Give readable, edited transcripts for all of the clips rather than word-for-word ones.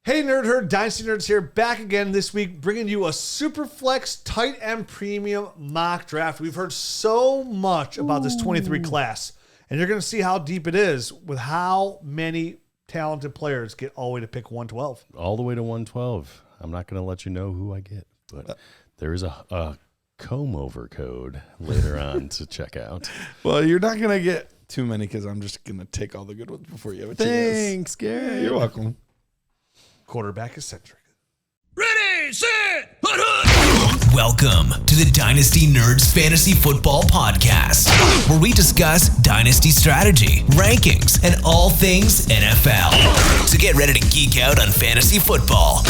Hey Nerd Herd, Dynasty Nerds here, back again this week, bringing you a Superflex tight end premium mock draft. We've heard so much about this 23 class, and you're going to see how deep it is with how many talented players get all the way to pick 112. All the way to 112. I'm not going to let you know who I get, but there is a comb-over code later on to check out. Well, you're not going to get too many because I'm just going to take all the good ones before you have a chance. Thanks, Gary. You're welcome. Quarterback eccentric. Ready, set, hut, hut. Welcome to the Dynasty Nerds Fantasy Football Podcast, where we discuss Dynasty strategy, rankings, and all things NFL. So get ready to geek out on fantasy football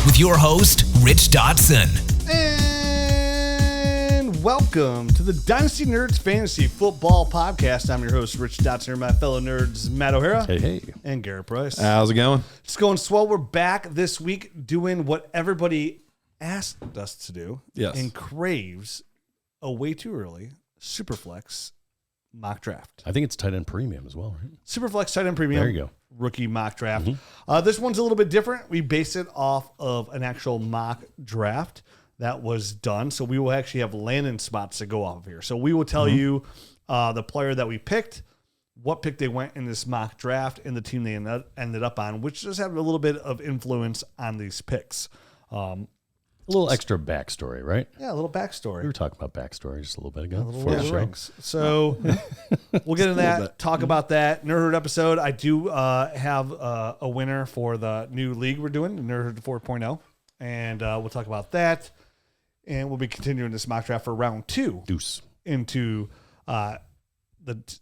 with your host, Rich Dotson. And welcome to the Dynasty Nerds Fantasy Football Podcast. I'm your host, Rich Dotson, and my fellow nerds, Matt O'Hara. Hey. And Garrett Price. How's it going? It's going swell. We're back this week doing what everybody asked us to do. Yes. And craves a way too early Superflex mock draft. I think it's tight end premium as well, right? Superflex tight end premium. There you go. Rookie mock draft. This one's a little bit different. We base it off of an actual mock draft that was done. So we will actually have landing spots to go off of here. So we will tell you the player that we picked, what pick they went in this mock draft, and the team they ended up on, which does have a little bit of influence on these picks. A little extra backstory, right? Yeah, a little backstory. We were talking about backstory just a little bit ago. A little before Lord the of the show. Rings. So we'll get into that, talk about that. Nerd Herd episode. I do have a winner for the new league we're doing, Nerd Herd 4.0. And we'll talk about that. And we'll be continuing this mock draft for round 2 Deuce. into the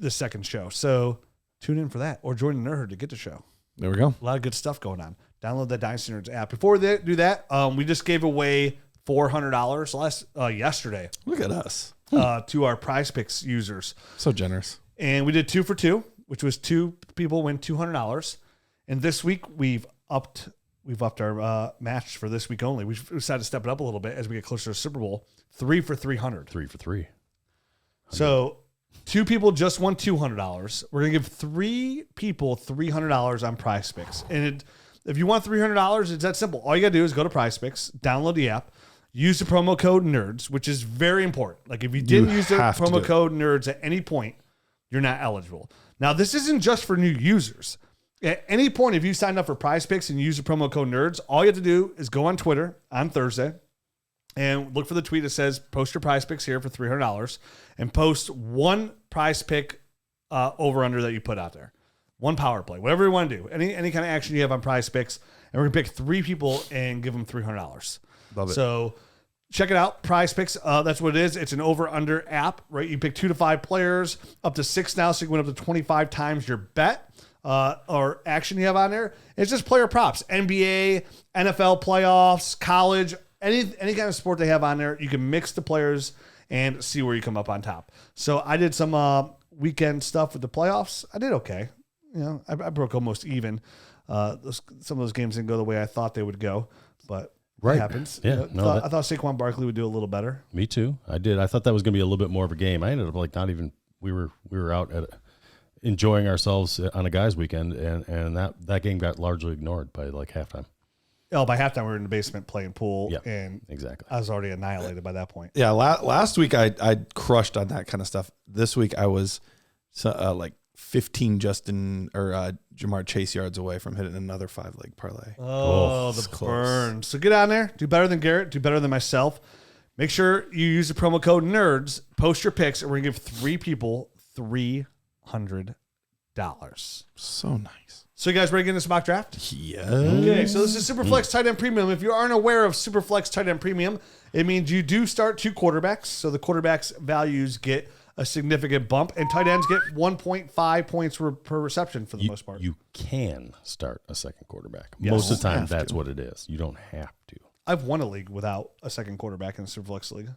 second show. So tune in for that or join the Nerd Herd to get the show. There we go. A lot of good stuff going on. Download the Dynasty Nerds app. Before they do that, we just gave away $400 yesterday Look at us. to our Prize Picks users. So generous. And we did 2 for 2, which was 2 people win $200. And this week we've upped our match for this week only. We've decided to step it up a little bit as we get closer to Super Bowl. 3 for 300. 3 for 3. So 2 people just won $200. We're gonna give 3 people $300 on Prize Picks. And if you want $300, it's that simple. All you gotta do is go to Prize Picks, download the app, use the promo code NERDS, which is very important. Like if you didn't use the promo code NERDS at any point, you're not eligible. Now this isn't just for new users. At any point, if you signed up for Prize Picks and you use the promo code NERDS, all you have to do is go on Twitter on Thursday and look for the tweet that says, post your Prize Picks here for $300 and post one Prize Pick over-under that you put out there. One power play, whatever you want to do. Any kind of action you have on Prize Picks. And we're going to pick 3 people and give them $300. Love it. So check it out. Prize Picks, that's what it is. It's an over-under app, right? You pick 2 to 5 players, up to 6 now, so you can win up to 25 times your bet. Or action you have on there. It's just player props, NBA, NFL playoffs, college, any kind of sport they have on there. You can mix the players and see where you come up on top. So I did some weekend stuff with the playoffs. I did okay. You know, I broke almost even. Some of those games didn't go the way I thought they would go, but Right. it happens. Yeah, You know, I thought Saquon Barkley would do a little better. Me too. I did. I thought that was going to be a little bit more of a game. I ended up like not even. We were out at enjoying ourselves on a guys' weekend, and that game got largely ignored by like halftime. Oh, by halftime we were in the basement playing pool, Yeah, and exactly. I was already annihilated by that point. Yeah, last week I crushed on that kind of stuff. This week I was like 15 Jamar Chase yards away from hitting another 5-leg parlay. Oh, the burn. So get on there. Do better than Garrett. Do better than myself. Make sure you use the promo code NERDS. Post your picks, and we're going to give 3 people $300. So nice. So you guys ready to get in this mock draft? Yeah. Okay, so this is Superflex Tight End Premium. If you aren't aware of Superflex Tight End Premium, it means you do start 2 quarterbacks. So the quarterbacks' values get a significant bump, and tight ends get 1.5 points per reception for the most part. You can start a second quarterback. Yes. Most of the time, Have that's to. what it is. You don't have to. I've won a league without a second quarterback in the Superflex League.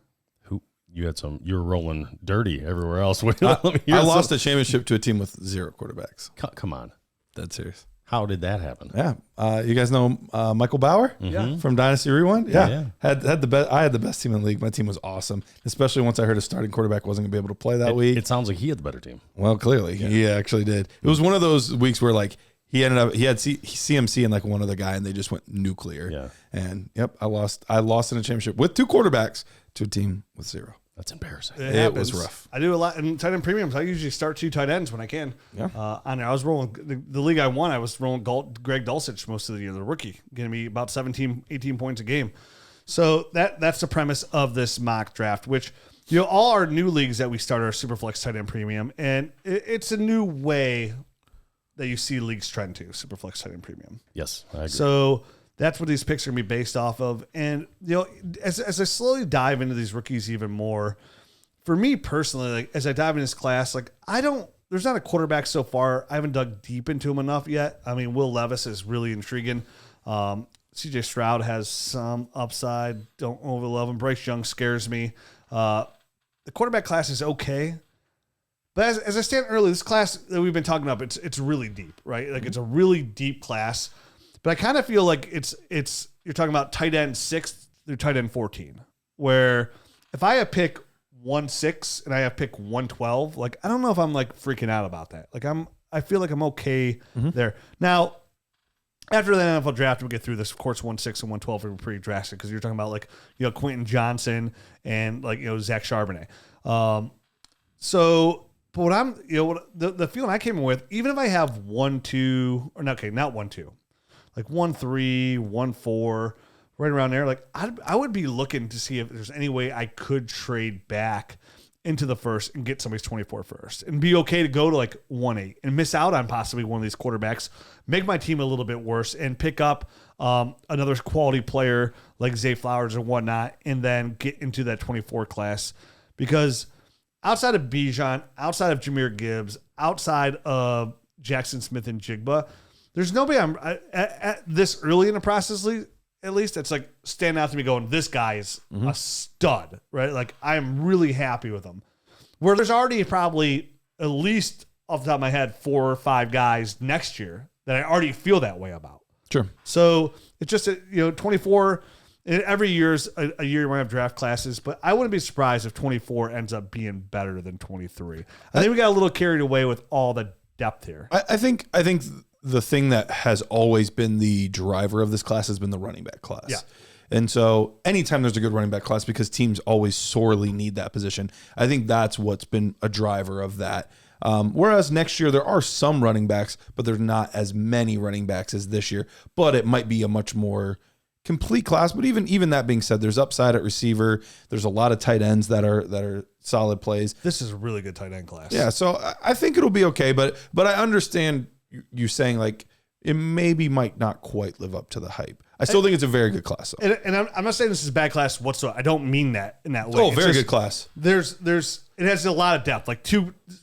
You were rolling dirty everywhere else. I lost a championship to a team with 0 quarterbacks. Come on. Dead serious. How did that happen? Yeah. You guys know Michael Bauer from Dynasty Rewind? Yeah. Had the best. I had the best team in the league. My team was awesome, especially once I heard a starting quarterback wasn't going to be able to play that week. It sounds like he had the better team. Well, clearly he actually did. It was one of those weeks where like He had CMC and like one other guy, and they just went nuclear. Yeah. And I lost in a championship with 2 quarterbacks to a team with 0. That's embarrassing. It was rough. I do a lot in tight end premiums. I usually start 2 tight ends when I can. Yeah. On there, I was rolling the league I won. I was rolling Greg Dulcich most of the year, the rookie, getting me about 17, 18 points a game. So that's the premise of this mock draft, which all our new leagues that we start are Superflex tight end premium, and it's a new way that you see leagues trend to Superflex tight end premium. Yes, I agree. So that's what these picks are going to be based off of. And, as I slowly dive into these rookies even more, for me personally, like as I dive in this class, like there's not a quarterback so far. I haven't dug deep into him enough yet. I mean, Will Levis is really intriguing. CJ Stroud has some upside. Don't overlove him. Bryce Young scares me. The quarterback class is okay. But as I stand early, this class that we've been talking about, it's really deep, right? Like it's a really deep class. But I kind of feel like it's you're talking about tight end 6 through tight end 14, where if I have pick 1-6 and I have pick 112, like I don't know if I'm like freaking out about that. Like I feel like I'm okay there. Now, after the NFL draft, we get through this. Of course, 1-6 and 112 are pretty drastic because you're talking about like Quentin Johnson and like Zach Charbonnet. But what I'm the feeling I came in with, even if I have 1-2 or not 1-2. Like 1-3, 1-4, right around there. Like I would be looking to see if there's any way I could trade back into the first and get somebody's 24 first and be okay to go to like 1-8 and miss out on possibly one of these quarterbacks, make my team a little bit worse and pick up another quality player like Zay Flowers or whatnot, and then get into that 24 class. Because outside of Bijan, outside of Jahmyr Gibbs, outside of Jackson Smith-Njigba, there's nobody at this early in the process, at least, that's like standing out to me going, this guy is a stud, right? Like I'm really happy with him. Where there's already probably at least off the top of my head 4 or 5 guys next year that I already feel that way about. Sure. So it's just 24. Every year's a year when I have draft classes, but I wouldn't be surprised if 24 ends up being better than 23. I think we got a little carried away with all the depth here. I think the thing that has always been the driver of this class has been the running back class. Yeah. And so anytime there's a good running back class, because teams always sorely need that position, I think that's what's been a driver of that. Whereas next year there are some running backs, but there's not as many running backs as this year. But it might be a much more complete class. But even that being said, there's upside at receiver. There's a lot of tight ends that are solid plays. This is a really good tight end class. Yeah, so I think it'll be okay. But I understand you saying like it maybe might not quite live up to the hype. I still think it's a very good class, though. And I'm not saying this is a bad class whatsoever. I don't mean that in that way. Oh, very good class. It has a lot of depth. Like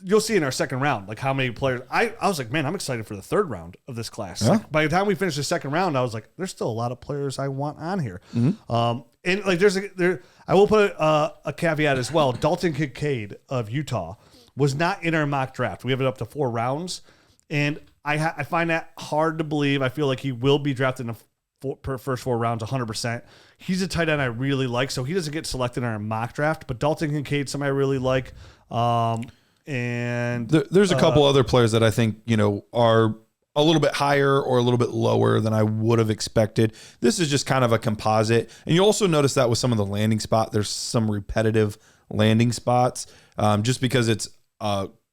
you'll see in our second round, like how many players. I was like, man, I'm excited for the third round of this class. Yeah. Like, by the time we finished the second round, I was like, there's still a lot of players I want on here. And like I will put a caveat as well. Dalton Kincaid of Utah was not in our mock draft. We have it up to 4 rounds, and I find that hard to believe. I feel like he will be drafted in the first 4 rounds 100%. He's a tight end I really like, so he doesn't get selected in our mock draft. But Dalton Kincaid, somebody I really like. And there's a couple other players that I think are a little bit higher or a little bit lower than I would have expected. This is just kind of a composite, and you also notice that with some of the landing spot, there's some repetitive landing spots, just because it's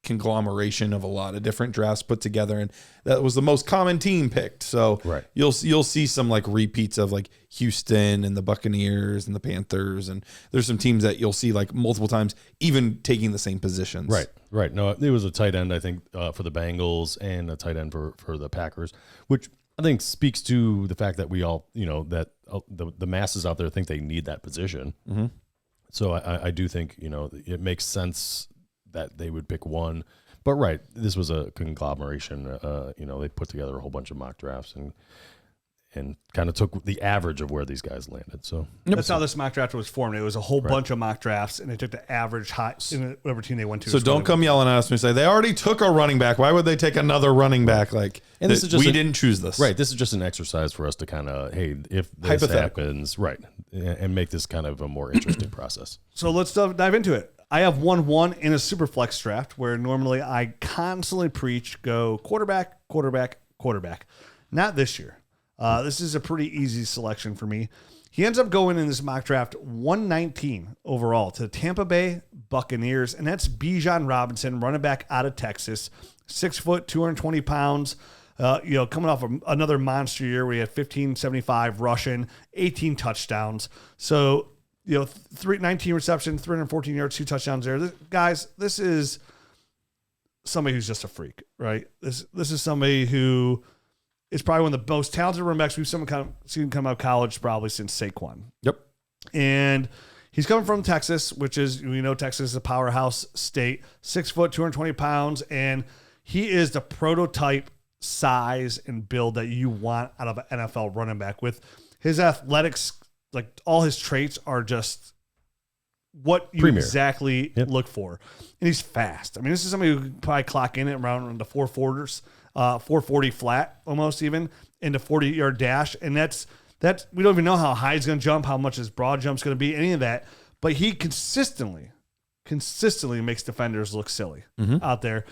conglomeration of a lot of different drafts put together, and that was the most common team picked. So right. You'll see some like repeats of like Houston and the Buccaneers and the Panthers, and there's some teams that you'll see like multiple times, even taking the same positions. Right. No, it was a tight end, I think, for the Bengals and a tight end for the Packers, which I think speaks to the fact that we all, that the masses out there think they need that position. Mm-hmm. So I do think, it makes sense that they would pick one. But right, this was a conglomeration. They put together a whole bunch of mock drafts and kind of took the average of where these guys landed. So that's how this mock draft was formed. It was a whole bunch of mock drafts, and they took the average high in whatever team they went to. So don't come yelling at us and say they already took a running back. Why would they take another running back? Like, and this is just we didn't choose this. Right. This is just an exercise for us to kind of, hey, if this happens, right, and make this kind of a more interesting process. So let's dive into it. I have 1-1 in a super flex draft where normally I constantly preach, go quarterback, quarterback, quarterback. Not this year. This is a pretty easy selection for me. He ends up going in this mock draft 119 overall to the Tampa Bay Buccaneers, and that's Bijan Robinson, running back out of Texas, 6 foot, 220 pounds. Coming off another monster year where he had 1575 rushing, 18 touchdowns. So, 19 receptions, 314 yards, 2 touchdowns there. This is somebody who's just a freak, right? This is somebody who is probably one of the most talented running backs we've seen come out of college probably since Saquon. Yep. And he's coming from Texas, which is, Texas is a powerhouse state, 6 foot, 220 pounds. And he is the prototype size and build that you want out of an NFL running back. With his athletics, like all his traits are just what you Premier. exactly look for. And he's fast. I mean, this is somebody who could probably clock in at around the 440 flat almost even into 40-yard dash. And that's we don't even know how high he's going to jump, how much his broad jump's going to be, any of that. But he consistently makes defenders look silly out there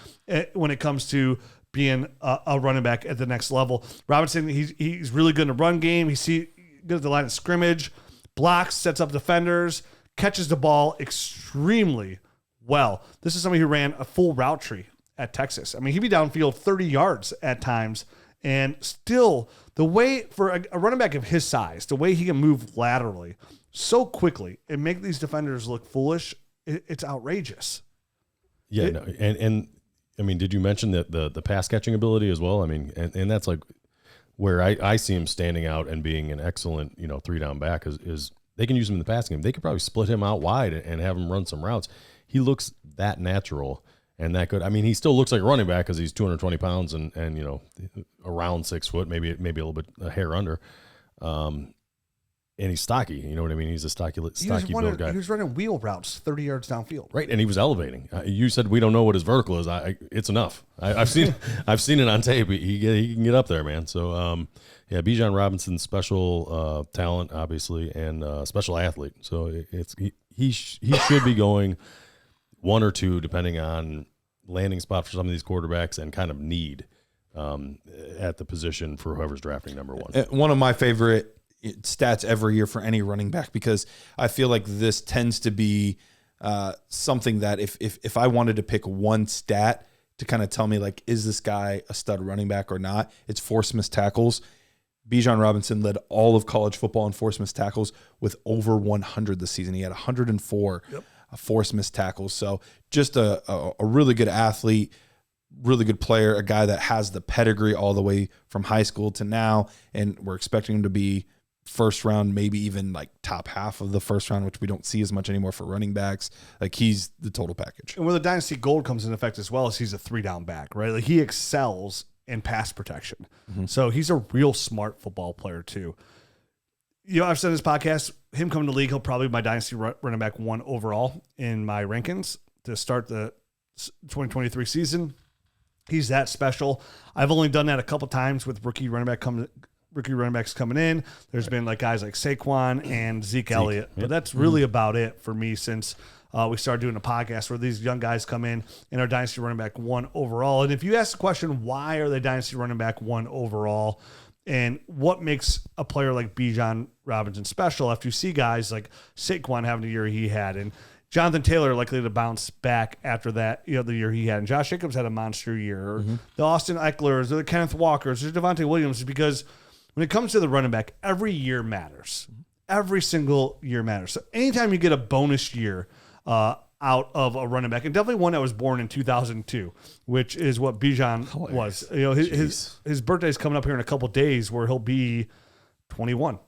when it comes to being a running back at the next level. Robinson, he's really good in the run game. He's good at the line of scrimmage, blocks, sets up defenders, catches the ball extremely well. This is somebody who ran a full route tree at Texas. I mean, he'd be downfield 30 yards at times, and still the way for a running back of his size, the way he can move laterally so quickly and make these defenders look foolish, it's outrageous. Yeah, and I mean, did you mention that the pass catching ability as well? I mean, and that's like where I see him standing out and being an excellent, 3-down back is they can use him in the passing game. They could probably split him out wide and have him run some routes. He looks that natural and that good. I mean, he still looks like a running back because he's 220 pounds and around 6 foot, maybe a little bit a hair under. And he's stocky. You know what I mean? He's a stocky build guy. He was running wheel routes 30 yards downfield. Right, and he was elevating. You said we don't know what his vertical is. It's enough. I've seen it on tape. He can get up there, man. So, Bijan Robinson, special talent, obviously, and special athlete. So he should be going 1 or 2, depending on landing spot for some of these quarterbacks and kind of need at the position for whoever's drafting number 1. One of my favorite stats every year for any running back, because I feel like this tends to be something that if I wanted to pick one stat to kind of tell me, like, is this guy a stud running back or not, it's forced missed tackles. Bijan Robinson led all of college football in forced missed tackles with over 100 this season. He had 104 forced missed tackles. So just a really good athlete, really good player, a guy that has the pedigree all the way from high school to now, and we're expecting him to be first round, maybe even like top half of the first round, which we don't see as much anymore for running backs. Like, he's the total package. And where the Dynasty Gold comes into effect as well is he's a 3-down back, right? Like, he excels in pass protection. So he's a real smart football player too. I've said in this podcast, him coming to the league, he'll probably be my Dynasty running back 1 overall in my rankings to start the 2023 season. He's that special. I've only done that a couple times with rookie running backs coming in. There's been like guys like Saquon and Zeke Elliott, but that's really about it for me since we started doing a podcast where these young guys come in and are Dynasty running back 1 overall. And if you ask the question, why are they Dynasty running back 1 overall, and what makes a player like Bijan Robinson special, after you see guys like Saquon having the year he had, and Jonathan Taylor likely to bounce back after that, the year he had, and Josh Jacobs had a monster year, or the Austin Eichlers, or the Kenneth Walkers, or Devontae Williams, because when it comes to the running back, every year matters. Every single year matters. So anytime you get a bonus year out of a running back, and definitely one that was born in 2002, which is what Bijan was. His birthday's coming up here in a couple days, where he'll be 21.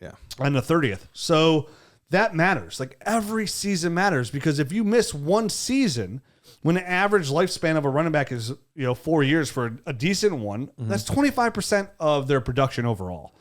Yeah, on the 30th. So that matters. Like, every season matters, because if you miss one season, when the average lifespan of a running back is 4 years for a decent one, that's 25% of their production overall,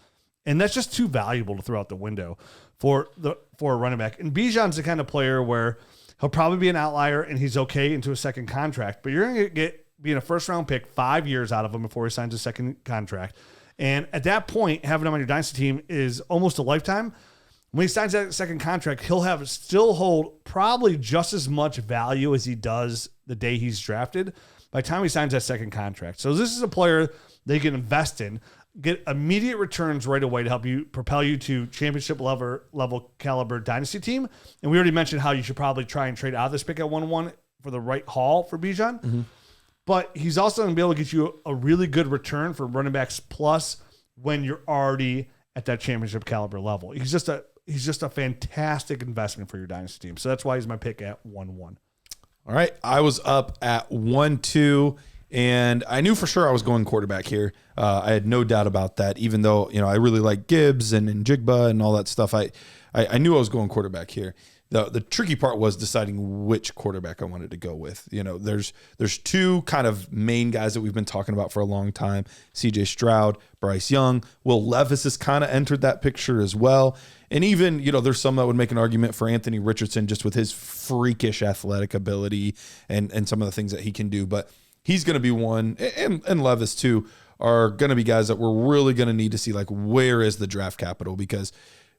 and that's just too valuable to throw out the window for a running back. And Bijan's the kind of player where he'll probably be an outlier, and he's okay into a second contract, but you're going to get being a first-round pick 5 years out of him before he signs a second contract. And at that point, having him on your Dynasty team is almost a lifetime. When he signs that second contract, he'll still hold probably just as much value as he does the day he's drafted by the time he signs that second contract. So this is a player they can invest in, get immediate returns right away to help you propel you to championship level caliber dynasty team. And we already mentioned how you should probably try and trade out of this pick at 1-1 for the right haul for Bijan. Mm-hmm. But he's also going to be able to get you a really good return for running backs plus when you're already at that championship caliber level. He's just a fantastic investment for your dynasty team. So that's why he's my pick at 1-1. All right. I was up at 1-2, and I knew for sure I was going quarterback here. I had no doubt about that, even though, I really like Gibbs and Njigba and all that stuff. I knew I was going quarterback here. The tricky part was deciding which quarterback I wanted to go with. There's two kind of main guys that we've been talking about for a long time: C.J. Stroud, Bryce Young. Will Levis has kind of entered that picture as well. And even, there's some that would make an argument for Anthony Richardson just with his freakish athletic ability and some of the things that he can do. But he's going to be one, and Levis too, are going to be guys that we're really going to need to see, like, where is the draft capital? Because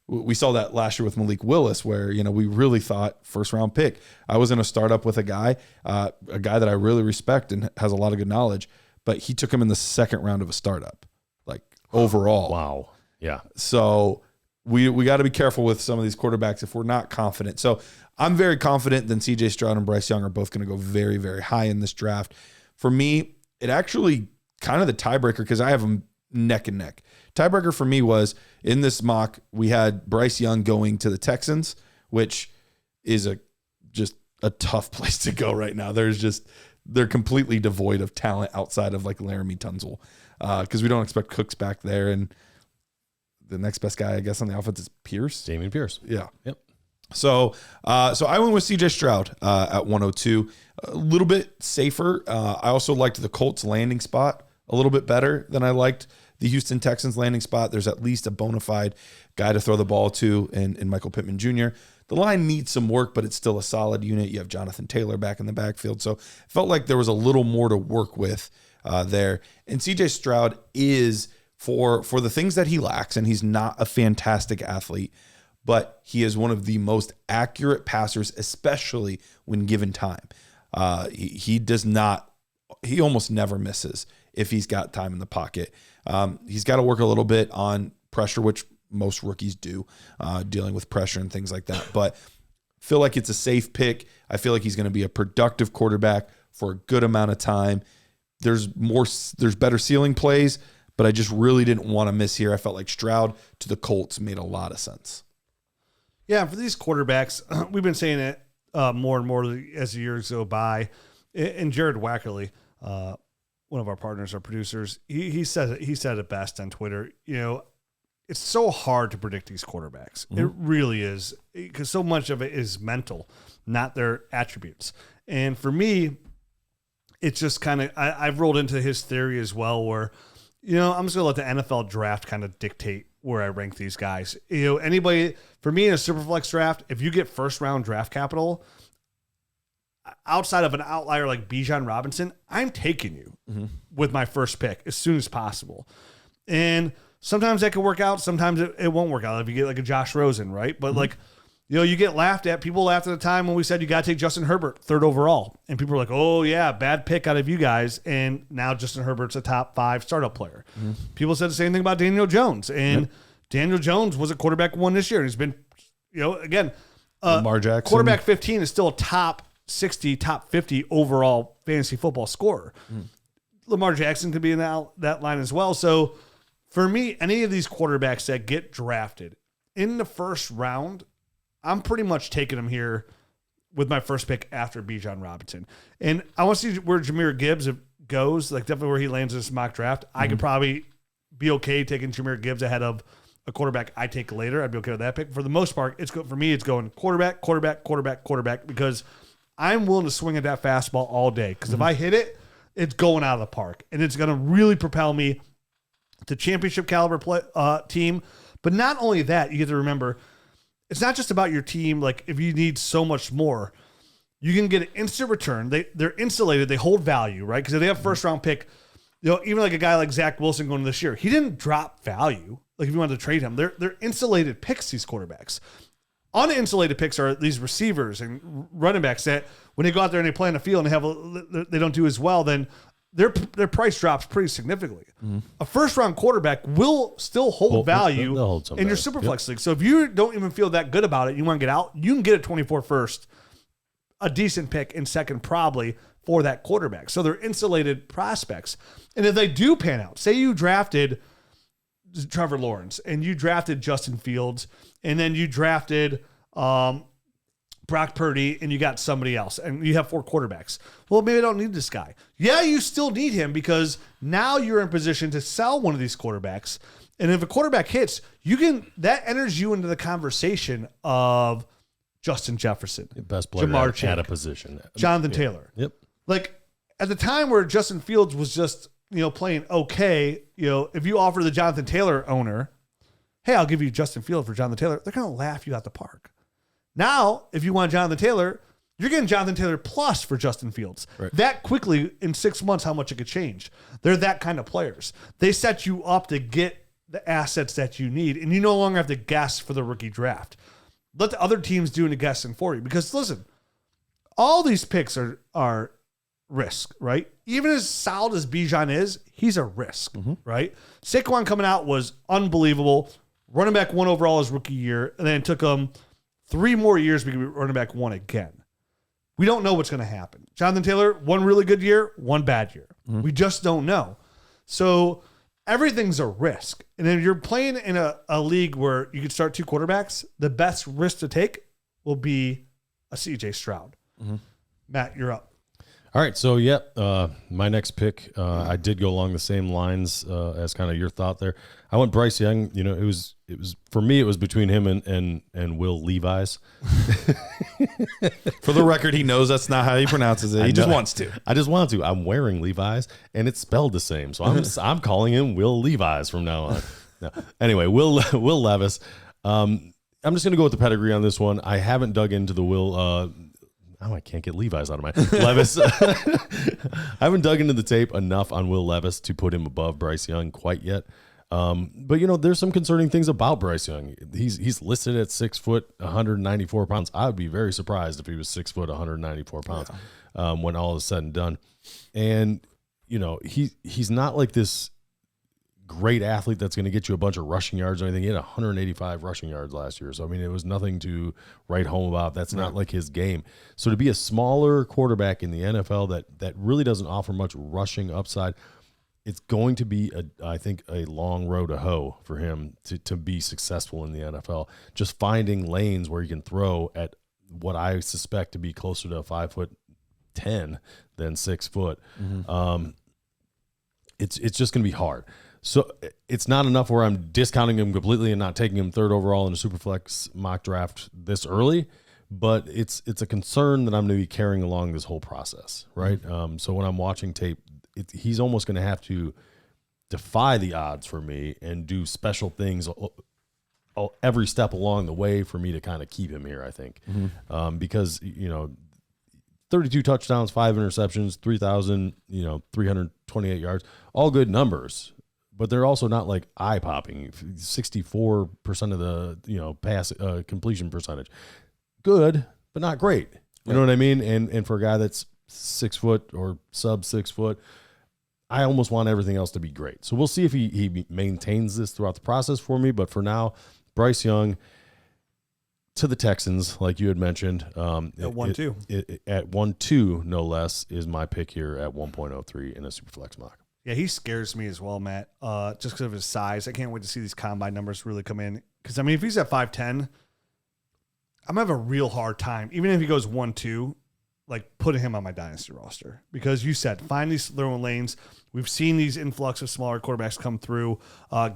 we saw that last year with Malik Willis, where, we really thought first round pick. I was in a startup with a guy that I really respect and has a lot of good knowledge, but he took him in the second round of a startup, like, overall. Wow. Yeah. So we got to be careful with some of these quarterbacks if we're not confident. So I'm very confident that C.J. Stroud and Bryce Young are both going to go very, very high in this draft. For me, it actually kind of the tiebreaker, because I have them neck and neck. Tiebreaker for me was, in this mock, we had Bryce Young going to the Texans, which is just a tough place to go right now. They're completely devoid of talent outside of, like, Laramie Tunsil, because we don't expect Cooks back there, and the next best guy, I guess, on the offense is Pierce. Damian Pierce. Yeah. Yep. So I went with C.J. Stroud at 102, a little bit safer. I also liked the Colts landing spot a little bit better than I liked the Houston Texans landing spot. There's at least a bona fide guy to throw the ball to in Michael Pittman Jr. The line needs some work, but it's still a solid unit. You have Jonathan Taylor back in the backfield. So felt like there was a little more to work with there. And C.J. Stroud is, for the things that he lacks, and he's not a fantastic athlete, but he is one of the most accurate passers, especially when given time. He almost never misses if he's got time in the pocket. He's got to work a little bit on pressure, which most rookies do, dealing with pressure and things like that. But feel like it's a safe pick. I feel like he's going to be a productive quarterback for a good amount of time. There's better ceiling plays, but I just really didn't want to miss here. I felt like Stroud to the Colts made a lot of sense. Yeah, for these quarterbacks, we've been saying it more and more as the years go by. And Jared Wackerly, one of our partners, our producers, he said it best on Twitter. It's so hard to predict these quarterbacks. Mm-hmm. It really is, because so much of it is mental, not their attributes. And for me, it's just kind of, I've rolled into his theory as well, where, I'm just going to let the NFL draft kind of dictate where I rank these guys. Anybody, for me in a Superflex draft, if you get first round draft capital, outside of an outlier like Bijan Robinson, I'm taking you with my first pick as soon as possible. And sometimes that can work out. Sometimes it won't work out if you get like a Josh Rosen, right? But you get laughed at. People laughed at the time when we said you got to take Justin Herbert 3rd overall. And people were like, oh, yeah, bad pick out of you guys. And now Justin Herbert's a top 5 startup player. Mm-hmm. People said the same thing about Daniel Jones. And Daniel Jones was a quarterback 1 this year. And he's been, again, Lamar Jackson. Quarterback 15 is still a top 60, top 50 overall fantasy football scorer. Lamar Jackson could be in that line as well. So for me, any of these quarterbacks that get drafted in the first round, I'm pretty much taking them here with my first pick after Bijan Robinson. And I want to see where Jahmyr Gibbs goes, like definitely where he lands in this mock draft. I could probably be okay taking Jahmyr Gibbs ahead of a quarterback I take later. I'd be okay with that pick. For the most part, for me, it's going quarterback, because I'm willing to swing at that fastball all day. Because if I hit it, it's going out of the park. And it's going to really propel me to championship caliber team. But not only that, you get to remember, it's not just about your team. Like, if you need so much more, you can get an instant return. They're insulated. They hold value, right? Because if they have first round pick, even like a guy like Zach Wilson going this year, he didn't drop value. Like, if you wanted to trade him, they're insulated picks, these quarterbacks. Uninsulated picks are these receivers and running backs that when they go out there and they play on the field and they don't do as well, then their price drops pretty significantly. A first-round quarterback will still hold value they'll hold some in your value. Superflex league. So if you don't even feel that good about it, you want to get out, you can get a 24 first, a decent pick in second probably for that quarterback. So they're insulated prospects. And if they do pan out, say you drafted Trevor Lawrence and you drafted Justin Fields and then you drafted Brock Purdy and you got somebody else and you have 4 quarterbacks. Well, maybe I don't need this guy. Yeah, you still need him because now you're in position to sell one of these quarterbacks. And if a quarterback hits, that enters you into the conversation of Justin Jefferson, The best player Jamar at Chase, a position. Jonathan Taylor. Yep. Like at the time where Justin Fields was just, playing okay, if you offer the Jonathan Taylor owner, hey, I'll give you Justin Fields for Jonathan Taylor, they're going to laugh you out the park. Now, if you want Jonathan Taylor, you're getting Jonathan Taylor plus for Justin Fields. Right. That quickly, in 6 months, how much it could change. They're that kind of players. They set you up to get the assets that you need, and you no longer have to guess for the rookie draft. Let the other teams do the guessing for you. Because, listen, all these picks are risk, right? Even as solid as Bijan is, he's a risk, right? Saquon coming out was unbelievable. Running back 1 overall his rookie year, and then it took him 3 more years to be running back 1 again. We don't know what's going to happen. Jonathan Taylor, 1 really good year, 1 bad year. We just don't know. So everything's a risk. And if you're playing in a league where you could start 2 quarterbacks, the best risk to take will be a CJ Stroud. Matt, you're up. All right, so my next pick, I did go along the same lines as kind of your thought there. I went Bryce Young. It was for me. It was between him and Will Levis. For the record, he knows that's not how he pronounces it. He just wants to. I just want to. I'm wearing Levi's, and it's spelled the same, so I'm calling him Will Levis from now on. No. Anyway, Will Levis. I'm just going to go with the pedigree on this one. I haven't dug into the Will. I can't get Levi's out of my Levis. I haven't dug into the tape enough on Will Levis to put him above Bryce Young quite yet. But there's some concerning things about Bryce Young. He's listed at 6 foot, 194 pounds. I would be very surprised if he was 6 foot, 194 pounds when all is said and done. And he's not like this great athlete that's going to get you a bunch of rushing yards or anything. He had 185 rushing yards last year. So, it was nothing to write home about. That's not like his game. So to be a smaller quarterback in the NFL that really doesn't offer much rushing upside, it's going to be, I think, a long road to hoe for him to be successful in the NFL. Just finding lanes where he can throw at what I suspect to be closer to 5'10" than 6 foot. It's just going to be hard. So it's not enough where I'm discounting him completely and not taking him 3rd overall in a Superflex mock draft this early, but it's a concern that I'm going to be carrying along this whole process, right? So when I'm watching tape, he's almost going to have to defy the odds for me and do special things every step along the way for me to kind of keep him here, I think. Because, 32 touchdowns, 5 interceptions, 3,328 yards, all good numbers. But they're also not like eye-popping. 64% of the pass completion percentage, good, but not great. You know what I mean? And for a guy that's 6 foot or sub 6 foot, I almost want everything else to be great. So we'll see if he maintains this throughout the process for me. But for now, Bryce Young to the Texans, like you had mentioned, at 1-2. At 1-2, no less, is my pick here at 1.03 in a Superflex mock. Yeah, he scares me as well, Matt, just because of his size. I can't wait to see these combine numbers really come in. Because, if he's at 5'10", I'm going to have a real hard time, even if he goes 1-2, like putting him on my Dynasty roster. Because you said, find these throwing lanes. We've seen these influx of smaller quarterbacks come through,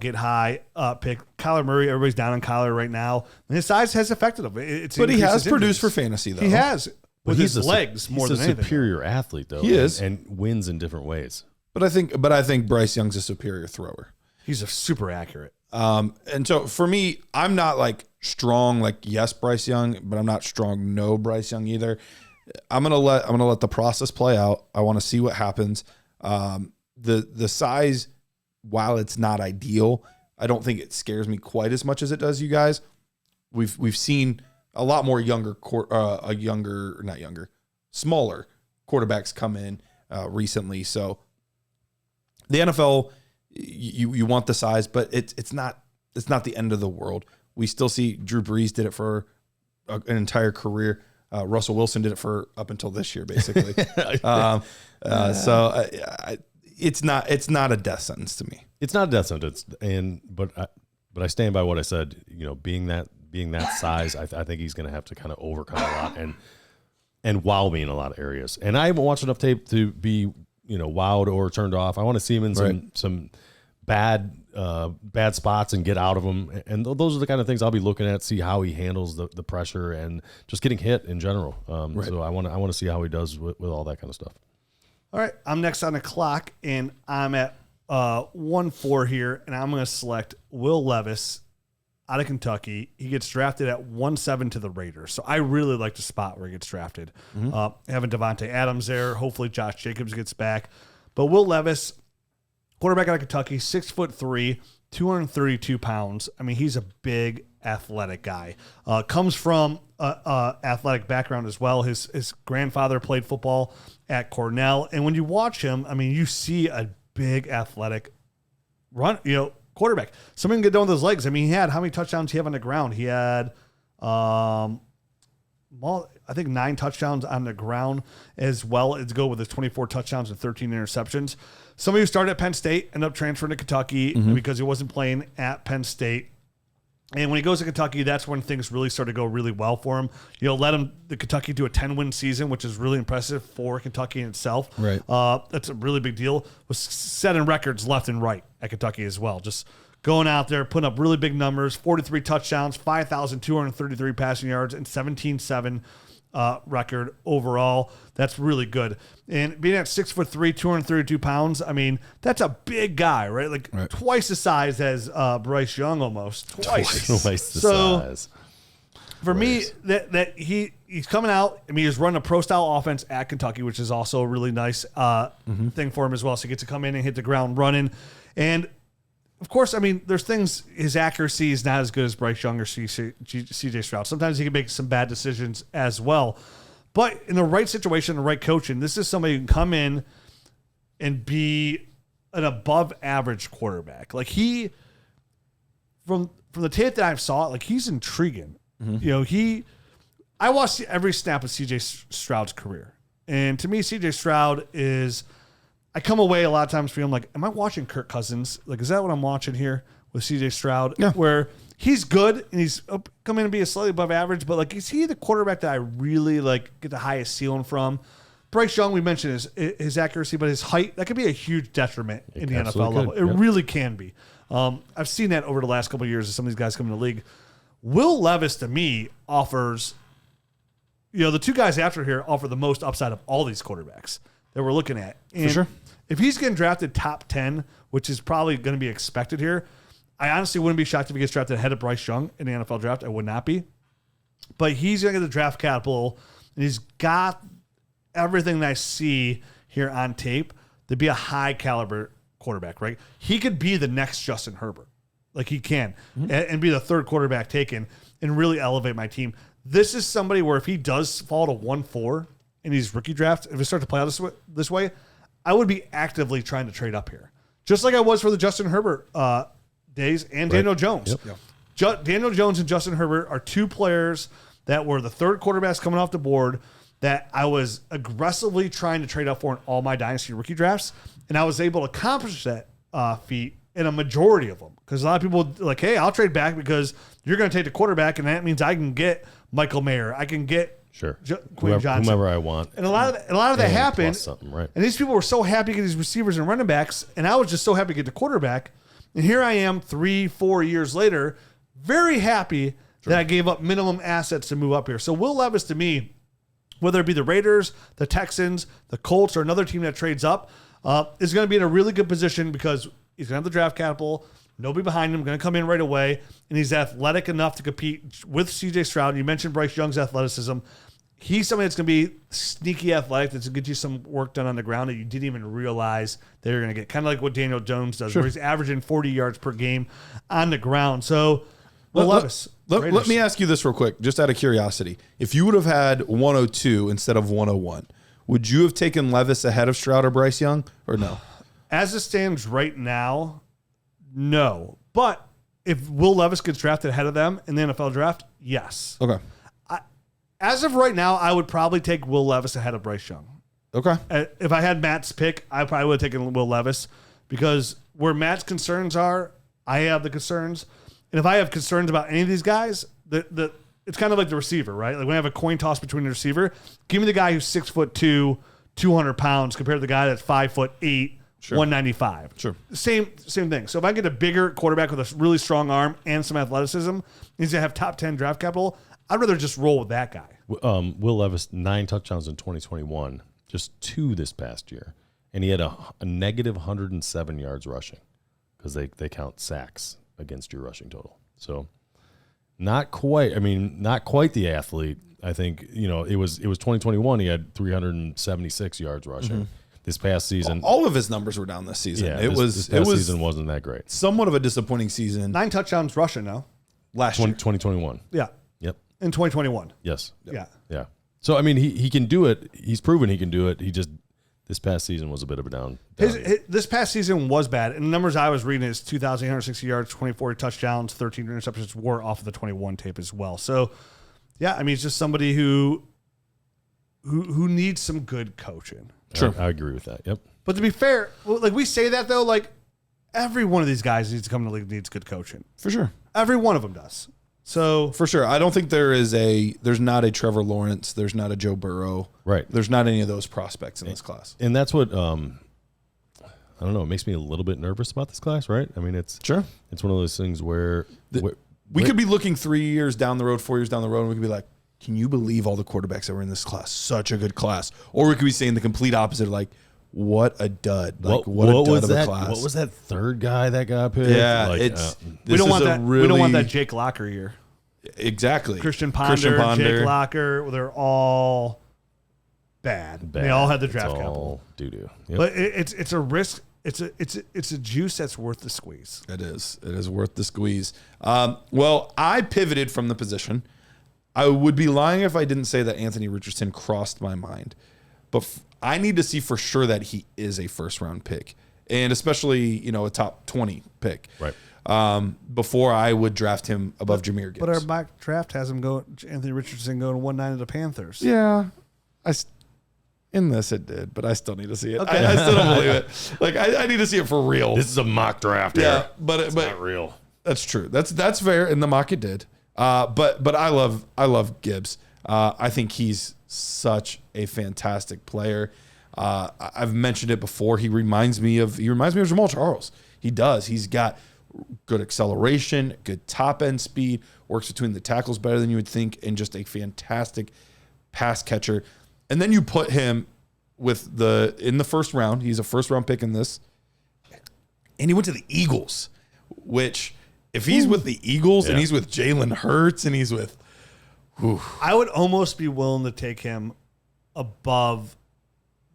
get high, pick. Kyler Murray, everybody's down on Kyler right now. And his size has affected him. But he has produced for fantasy, though. He has. With he's his legs more than anything. He's a superior athlete, though. He is. And wins in different ways. But I think Bryce Young's a superior thrower. He's a super accurate. And so for me, I'm not like strong like yes Bryce Young, but I'm not strong no Bryce Young either. I'm gonna let the process play out. I want to see what happens. The size, while it's not ideal, I don't think it scares me quite as much as it does you guys. We've seen a lot more smaller quarterbacks come in recently. So The NFL, you want the size, but it's not the end of the world. We still see Drew Brees did it for an entire career. Russell Wilson did it for up until this year, basically. It's not a death sentence to me. It's not a death sentence, but I stand by what I said. Being that size, I think he's going to have to kind of overcome a lot and wow me in a lot of areas. And I haven't watched enough tape to be wowed or turned off. I want to see him in some bad spots and get out of them. And those are the kind of things I'll be looking at, see how he handles the pressure and just getting hit in general. So I want to see how he does with all that kind of stuff. All right, I'm next on the clock, and I'm at 1-4 here, and I'm going to select Will Levis out of Kentucky. He gets drafted at 1-7 to the Raiders. So I really like the spot where he gets drafted. Having Devontae Adams there. Hopefully Josh Jacobs gets back. But Will Levis, quarterback out of Kentucky, 6'3", 232 pounds. I mean, he's a big, athletic guy. Comes from athletic background as well. His grandfather played football at Cornell. And when you watch him, I mean, you see a big, athletic run, quarterback. Somebody can get down with his legs. I mean, how many touchdowns he have on the ground? He had, I think 9 touchdowns on the ground as well as go with his 24 touchdowns and 13 interceptions. Somebody who started at Penn State ended up transferring to Kentucky because he wasn't playing at Penn State. And when he goes to Kentucky, that's when things really start to go really well for him. Led the Kentucky to a 10-win season, which is really impressive for Kentucky in itself. Right. That's a really big deal. Was setting records left and right at Kentucky as well. Just going out there, putting up really big numbers, 43 touchdowns, 5,233 passing yards, and 17-7 record overall. That's really good. And being at 6'3", 232 pounds, I mean, that's a big guy, right? Like twice the size as Bryce Young almost. Twice the size. For me, that he's coming out. I mean, he's running a pro-style offense at Kentucky, which is also a really nice thing for him as well. So he gets to come in and hit the ground running. And of course, I mean, there's things, his accuracy is not as good as Bryce Young or CJ Stroud. Sometimes he can make some bad decisions as well. But in the right situation, the right coaching, this is somebody who can come in and be an above average quarterback. Like from the tape that I saw, like he's intriguing. I watched every snap of CJ Stroud's career. And to me, CJ Stroud I come away a lot of times feeling like, am I watching Kirk Cousins? Like, is that what I'm watching here with CJ Stroud? Yeah. Where he's good and he's come in and be a slightly above average, but like, is he the quarterback that I really get the highest ceiling from? Bryce Young, we mentioned his accuracy, but his height, that could be a huge detriment in the NFL level. It really can be. I've seen that over the last couple of years as some of these guys come in the league. Will Levis, to me, offers, the two guys after here offer the most upside of all these quarterbacks that we're looking at. And for sure. If he's getting drafted top 10, which is probably going to be expected here, I honestly wouldn't be shocked if he gets drafted ahead of Bryce Young in the NFL draft. I would not be. But he's going to get the draft capital, and he's got everything that I see here on tape to be a high-caliber quarterback, right? He could be the next Justin Herbert. Like he can, and be the third quarterback taken and really elevate my team. This is somebody where if he does fall to 1-4 in his rookie draft, if it starts to play out this way, I would be actively trying to trade up here. Just like I was for the Justin Herbert days and Daniel Jones. Yep. Daniel Jones and Justin Herbert are two players that were the third quarterbacks coming off the board that I was aggressively trying to trade up for in all my Dynasty rookie drafts. And I was able to accomplish that feat in a majority of them. Because a lot of people are like, hey, I'll trade back because you're going to take the quarterback, and that means I can get Michael Mayer. I can get Quinn Johnson. Whomever I want. And a lot of that happened. Right. And these people were so happy to get these receivers and running backs, and I was just so happy to get the quarterback. And here I am 3-4 years later, very happy that I gave up minimum assets to move up here. So Will Levis, to me, whether it be the Raiders, the Texans, the Colts, or another team that trades up, is going to be in a really good position because he's going to have the draft capital. Nobody behind him, going to come in right away, and he's athletic enough to compete with C.J. Stroud. You mentioned Bryce Young's athleticism. He's somebody that's going to be sneaky athletic, that's going to get you some work done on the ground that you didn't even realize that you're going to get. Kind of like what Daniel Jones does, where he's averaging 40 yards per game on the ground. So, Levis. Let me ask you this real quick, just out of curiosity. If you would have had 102 instead of 101, would you have taken Levis ahead of Stroud or Bryce Young, or no? As it stands right now, no. But if Will Levis gets drafted ahead of them in the NFL draft, yes. Okay. As of right now, I would probably take Will Levis ahead of Bryce Young. Okay. If I had Matt's pick, I probably would have taken Will Levis because where Matt's concerns are, I have the concerns. And if I have concerns about any of these guys, it's kind of like the receiver, right? Like when I have a coin toss between the receiver, give me the guy who's 6'2", 200 pounds compared to the guy that's 5'8", 195. Sure. Same thing. So if I get a bigger quarterback with a really strong arm and some athleticism, he's going to have top 10 draft capital, I'd rather just roll with that guy. Will Levis, 9 touchdowns in 2021, just 2 this past year. And he had a negative 107 yards rushing because they count sacks against your rushing total. So not quite the athlete. I think, it was 2021. He had 376 yards rushing. Mm-hmm. This past season, all of his numbers were down this season. Yeah, this season wasn't that great. Somewhat of a disappointing season. 9 touchdowns rushing now. Last year. 2021. Yeah. Yep. In 2021. Yes. Yep. Yeah. So, I mean, he can do it. He's proven he can do it. He just, this past season was a bit of a down. This past season was bad. And the numbers I was reading is 2,860 yards, 24 touchdowns, 13 interceptions were off of the 21 tape as well. So, yeah, I mean, it's just somebody who needs some good coaching. Sure. I agree with that. Yep. But to be fair, like we say that, though, like every one of these guys needs to come to the league needs good coaching. For sure. Every one of them does. So for sure, I don't think there's not a Trevor Lawrence, there's not a Joe Burrow, right? There's not any of those prospects in this class, and that's what I don't know. It makes me a little bit nervous about this class, right? I mean, it's one of those things where we could be looking 3 years down the road, 4 years down the road, and we could be like, can you believe all the quarterbacks that were in this class? Such a good class, or we could be saying the complete opposite, like, what a dud! Like, what a dud of a class. What was that third guy that got picked? Yeah, like, we don't want that. We don't want that Jake Locker year. Exactly. Christian Ponder, Jake Locker, they're all bad. They all had the draft capital. Doo-doo. Yep. But it's a risk. It's a juice that's worth the squeeze. It is. It is worth the squeeze. Well, I pivoted from the position. I would be lying if I didn't say that Anthony Richardson crossed my mind. But I need to see for sure that he is a first-round pick, and especially, a top 20 pick. Right. Before I would draft him above Jahmyr Gibbs. But our mock draft has him Anthony Richardson going 1-9 to the Panthers. Yeah. In this it did, but I still need to see it. Okay. I still don't believe it. Like, I need to see it for real. This is a mock draft. Yeah, but it's not real. That's true. That's fair. In the mock it did. But I love Gibbs. I think he's such a fantastic player. I've mentioned it before. He reminds me of Jamal Charles. He does. He's got good acceleration, good top end speed, works between the tackles better than you would think, and just a fantastic pass catcher. And then you put him in the first round. He's a first round pick in this. And he went to the Eagles, which if he's with the Eagles and he's with Jalen Hurts and he's with, I would almost be willing to take him above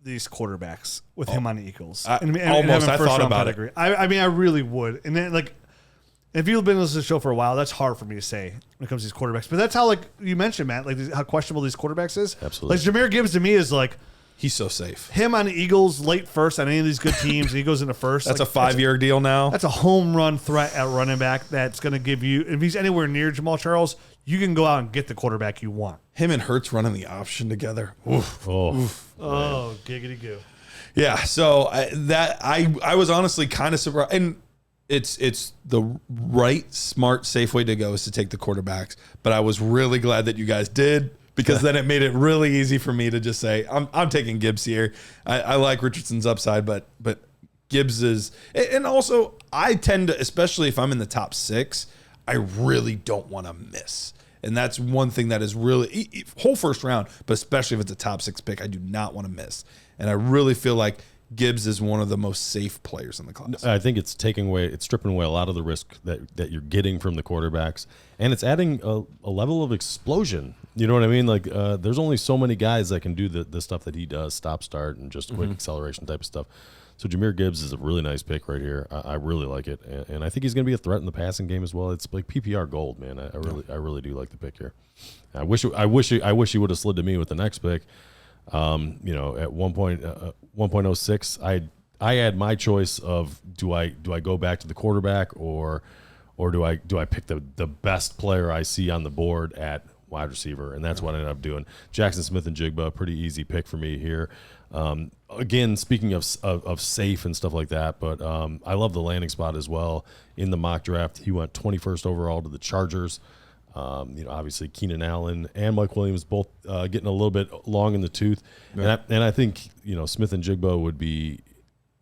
these quarterbacks with him on the Eagles. I thought about it. I mean, I really would. And then, like, if you've been listening to the show for a while, that's hard for me to say when it comes to these quarterbacks. But that's how, like you mentioned, Matt, like how questionable these quarterbacks is. Absolutely. Like Jahmyr Gibbs to me is like, he's so safe. Him on the Eagles late first on any of these good teams, and he goes into first. That's like, a 5-year deal now. That's a home run threat at running back that's going to give you, if he's anywhere near Jamal Charles, you can go out and get the quarterback you want. Him and Hurts running the option together. Oof. Oh, giggity goo. Yeah, so I was honestly kind of surprised. And it's the right, smart, safe way to go is to take the quarterbacks. But I was really glad that you guys did, because then it made it really easy for me to just say, I'm taking Gibbs here. I like Richardson's upside, but Gibbs is, and also I tend to, especially if I'm in the top 6, I really don't want to miss. And that's one thing that is really whole first round, but especially if it's a top 6 pick, I do not want to miss. And I really feel like Gibbs is one of the most safe players in the class. I think it's stripping away a lot of the risk that you're getting from the quarterbacks, and it's adding a level of explosion. You know what I mean? Like, there's only so many guys that can do the stuff that he does, stop, start, and just quick acceleration type of stuff. So Jahmyr Gibbs is a really nice pick right here. I really like it, and I think he's going to be a threat in the passing game as well. It's like PPR gold, man. I really do like the pick here. I wish he would have slid to me with the next pick. At 1.06, I had my choice of do I go back to the quarterback or do I pick the best player I see on the board at wide receiver, and that's what I ended up doing. Jackson Smith-Njigba, pretty easy pick for me here. Again, speaking of safe and stuff like that, but I love the landing spot as well in the mock draft. He went 21st overall to the Chargers. Obviously Keenan Allen and Mike Williams both getting a little bit long in the tooth, and I think Smith-Njigba would be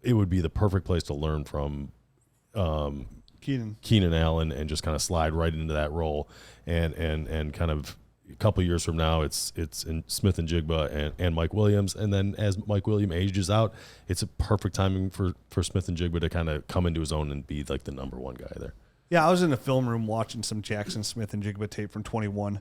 the perfect place to learn from Keenan Allen and just kind of slide right into that role, and kind of a couple years from now it's in Smith-Njigba and Mike Williams, and then as Mike Williams ages out, it's a perfect timing for Smith-Njigba to kind of come into his own and be like the number one guy there. Yeah, I was in the film room watching some Jackson Smith-Njigba tape from 21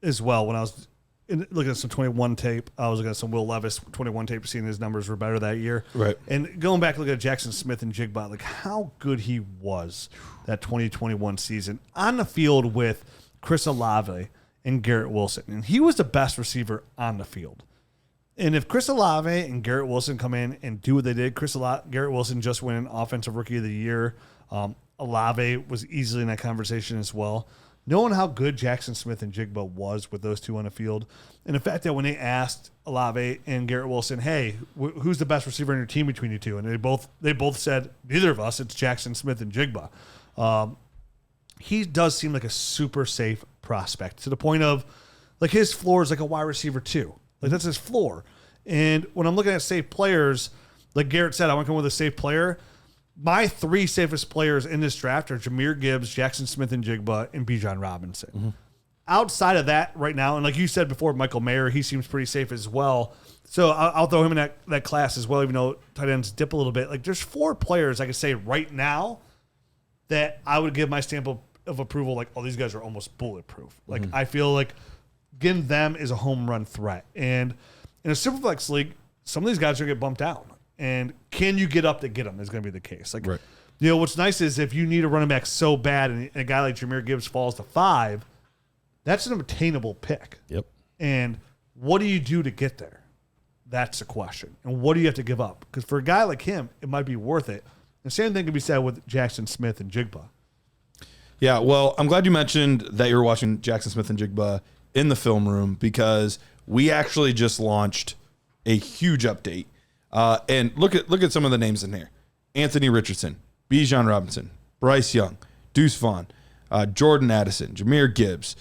as well. When I was looking at some 21 tape, I was looking at some Will Levis 21 tape, seeing his numbers were better that year. Right. And going back looking at Jackson Smith-Njigba, like how good he was that 2021 season on the field with Chris Olave and Garrett Wilson. And he was the best receiver on the field. And if Chris Olave and Garrett Wilson come in and do what they did, Garrett Wilson just won Offensive Rookie of the Year. Olave was easily in that conversation as well. Knowing how good Jackson Smith-Njigba was with those two on the field, and the fact that when they asked Olave and Garrett Wilson, "Hey, who's the best receiver on your team between you two?" and they both said, "Neither of us. It's Jackson Smith-Njigba." He does seem like a super safe prospect to the point of like his floor is like a wide receiver too. Like that's his floor. And when I'm looking at safe players, like Garrett said, I want to come with a safe player. My three safest players in this draft are Jahmyr Gibbs, Jackson Smith-Njigba, and Bijan Robinson. Mm-hmm. Outside of that right now, and like you said before, Michael Mayer, he seems pretty safe as well. So I'll throw him in that class as well, even though tight ends dip a little bit. Like there's four players I can say right now that I would give my stamp of approval, like, oh, these guys are almost bulletproof. Like I feel like getting them is a home run threat. And in a Superflex league, some of these guys are going to get bumped out. And can you get up to get them is going to be the case. Like, what's nice is if you need a running back so bad and a guy like Jahmyr Gibbs falls to 5, that's an obtainable pick. Yep. And what do you do to get there? That's the question. And what do you have to give up? Because for a guy like him, it might be worth it. The same thing can be said with Jackson Smith-Njigba. Yeah, well, I'm glad you mentioned that you were watching Jackson Smith-Njigba in the film room because we actually just launched a huge update. And look at some of the names in here: Anthony Richardson, Bijan Robinson, Bryce Young, Deuce Vaughn, Jordan Addison, Jahmyr Gibbs,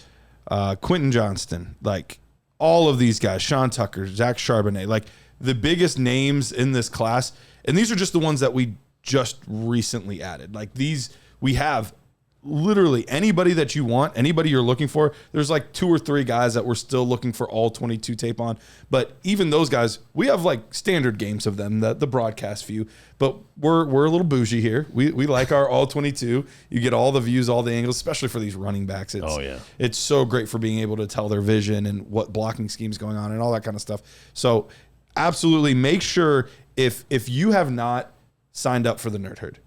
Quentin Johnston, like all of these guys, Sean Tucker, Zach Charbonnet, like the biggest names in this class. And these are just the ones that we just recently added. Like these, we have literally anybody that you want, anybody you're looking for. There's like 2 or 3 guys that we're still looking for all 22 tape on. But even those guys, we have like standard games of them, the broadcast view. But we're a little bougie here. We like our all 22. You get all the views, all the angles, especially for these running backs. It's so great for being able to tell their vision and what blocking scheme's going on and all that kind of stuff. So absolutely make sure if you have not signed up for the Nerd Herd,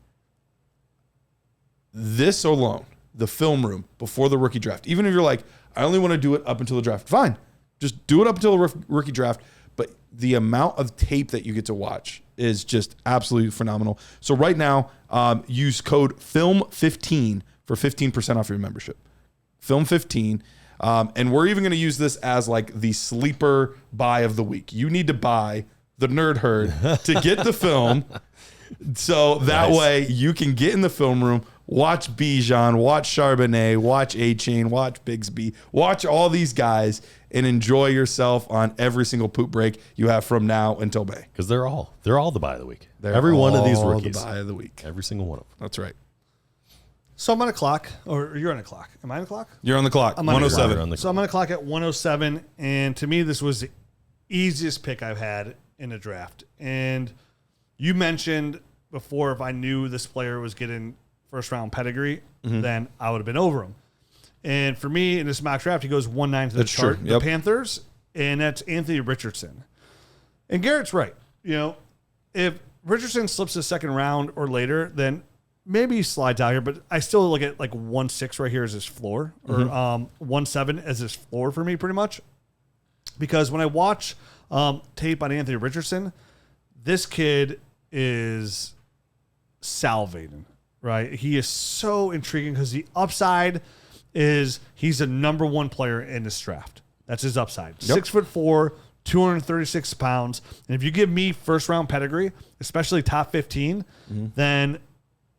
this alone, the film room before the rookie draft, even if you're like, I only want to do it up until the draft, fine. Just do it up until the rookie draft. But the amount of tape that you get to watch is just absolutely phenomenal. So right now, use code FILM15 for 15% off your membership. FILM15. And we're even going to use this as like the sleeper buy of the week. You need to buy the Nerd Herd to get the film. So that way you can get in the film room, watch Bijan, watch Charbonnet, watch A-Chain, watch Bigsby, watch all these guys and enjoy yourself on every single poop break you have from now until May. Because they're all the buy of the week. Every one of these rookies. The buy of the week. Every single one of them. That's right. So I'm on a clock, or you're on a clock. Am I on a clock? You're on the clock. I'm 107. So I'm on a clock at 107, and to me, this was the easiest pick I've had in a draft. And you mentioned before, if I knew this player was getting first-round pedigree, then I would have been over him. And for me, in this mock draft, he goes 1-9 to the chart, the Panthers, and that's Anthony Richardson. And Garrett's right. You know, if Richardson slips the second round or later, then maybe he slides out here, but I still look at like 1-6 right here as his floor, or 1-7 as his floor for me, pretty much. Because when I watch tape on Anthony Richardson, this kid is salivating, right? He is so intriguing because the upside is he's a number one player in this draft. That's his upside. 6'4", 236 pounds. And if you give me first round pedigree, especially top 15, then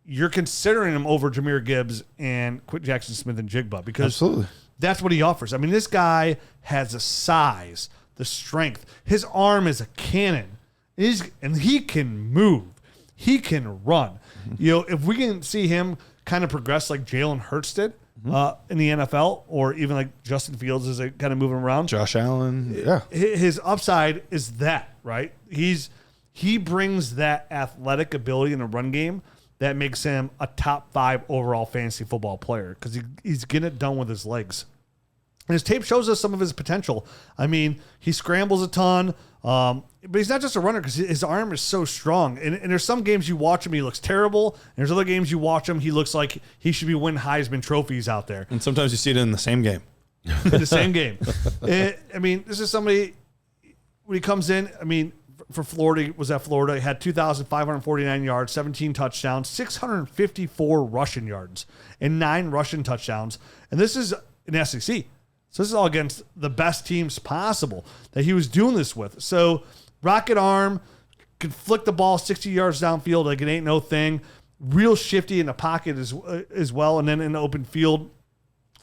you're considering him over Jahmyr Gibbs and Quentin Jackson Smith-Njigba because Absolutely. that's what he offers. I mean, this guy has the size, the strength. His arm is a cannon. And he can move. He can run. You know, if we can see him kind of progress like Jalen Hurts did in the NFL, or even like Justin Fields is kind of moving around. Josh Allen. Yeah. His upside is that, right? He brings that athletic ability in the run game that makes him a top 5 overall fantasy football player because he's getting it done with his legs. And his tape shows us some of his potential. I mean, he scrambles a ton, but he's not just a runner because his arm is so strong. And there's some games you watch him, he looks terrible. And there's other games you watch him, he looks like he should be winning Heisman trophies out there. And sometimes you see it in the same game. In the same game. I mean, this is somebody, when he comes in, I mean, for Florida, he was at Florida. He had 2,549 yards, 17 touchdowns, 654 rushing yards, and 9 rushing touchdowns. And this is an SEC. So this is all against the best teams possible that he was doing this with. So rocket arm, can flick the ball 60 yards downfield like it ain't no thing. Real shifty in the pocket as well, and then in the open field.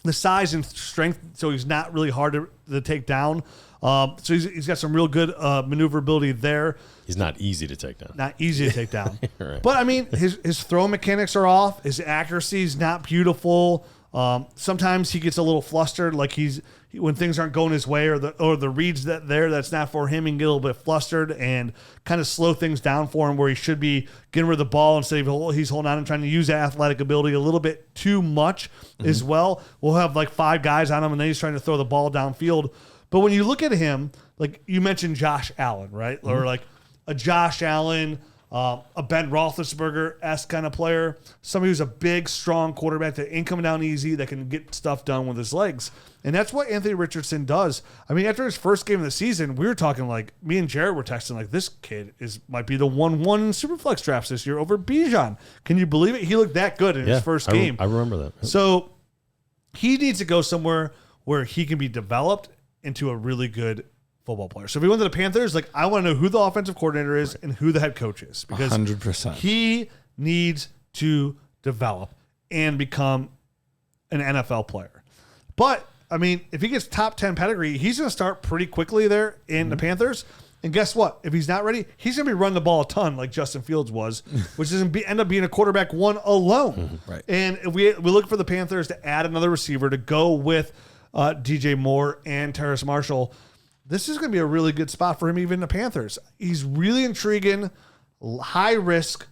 The size and strength, so he's not really hard to take down. So he's got some real good maneuverability there. He's not easy to take down. Not easy to take down. Right. But, I mean, his throw mechanics are off. His accuracy is not beautiful. Sometimes he gets a little flustered, like when things aren't going his way or the reads that's not for him, and get a little bit flustered and kind of slow things down for him where he should be getting rid of the ball instead of he's holding on and trying to use that athletic ability a little bit too much as well. We'll have like 5 guys on him and then he's trying to throw the ball downfield. But when you look at him, like you mentioned Josh Allen, right? Or like a Josh Allen, a Ben Roethlisberger-esque kind of player, somebody who's a big, strong quarterback that ain't coming down easy, that can get stuff done with his legs. And that's what Anthony Richardson does. I mean, after his first game of the season, we were talking like, me and Jared were texting like, this kid might be the 1-1 Superflex drafts this year over Bijan. Can you believe it? He looked that good in his first game. I remember that. So he needs to go somewhere where he can be developed into a really good football player. So if he went to the Panthers, like I want to know who the offensive coordinator is and who the head coach is, because 100%. he needs to develop and become an NFL player. But I mean, if he gets top 10 pedigree, he's going to start pretty quickly there in the Panthers. And guess what? If he's not ready, he's going to be running the ball a ton like Justin Fields was, which is end up being a quarterback 1 alone. Right. And if we look for the Panthers to add another receiver to go with DJ Moore and Terrace Marshall, this is going to be a really good spot for him, even the Panthers. He's really intriguing, high risk,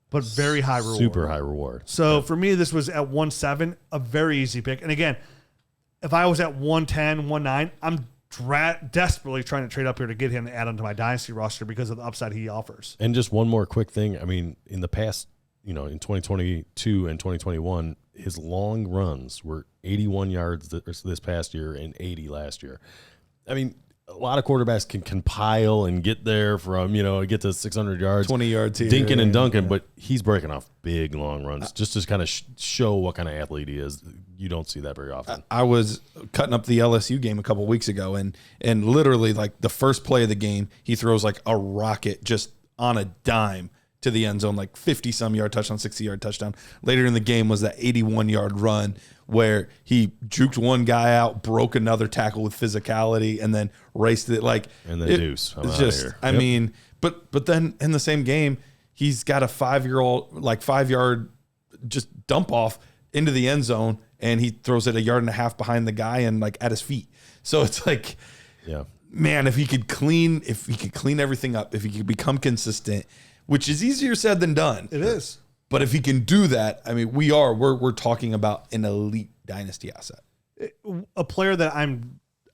but very high reward. Super high reward. So for me, this was at 1.7, a very easy pick. And again, if I was at 1.10, 1.9, I'm desperately trying to trade up here to get him to add onto my dynasty roster because of the upside he offers. And just one more quick thing. I mean, in the past, in 2022 and 2021, his long runs were 81 yards this past year and 80 last year. I mean, a lot of quarterbacks can compile and get there from, get to 600 yards. 20 yards here. Dinking and dunking, but he's breaking off big, long runs just to kind of show what kind of athlete he is. You don't see that very often. I was cutting up the LSU game a couple of weeks ago, and literally, like, the first play of the game, he throws, like, a rocket just on a dime to the end zone, like 50-some yard touchdown, 60-yard touchdown. Later in the game was that 81-yard run where he juked one guy out, broke another tackle with physicality, and then raced it like and the deuce. It's just, I mean, but then in the same game, he's got a 5-yard just dump off into the end zone, and he throws it 1.5 yards behind the guy and like at his feet. So it's like, yeah, man, if he could clean everything up, if he could become consistent, which is easier said than done. It is. But if he can do that, I mean, we're talking about an elite dynasty asset. A player that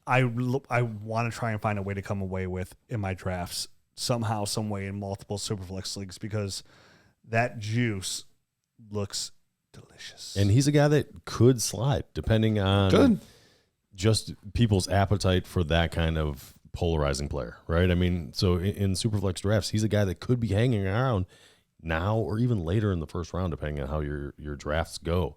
I want to try and find a way to come away with in my drafts somehow, some way in multiple Superflex leagues, because that juice looks delicious. And he's a guy that could slide depending on just people's appetite for that kind of polarizing player, right? I mean, so in Superflex drafts, he's a guy that could be hanging around now or even later in the first round, depending on how your drafts go.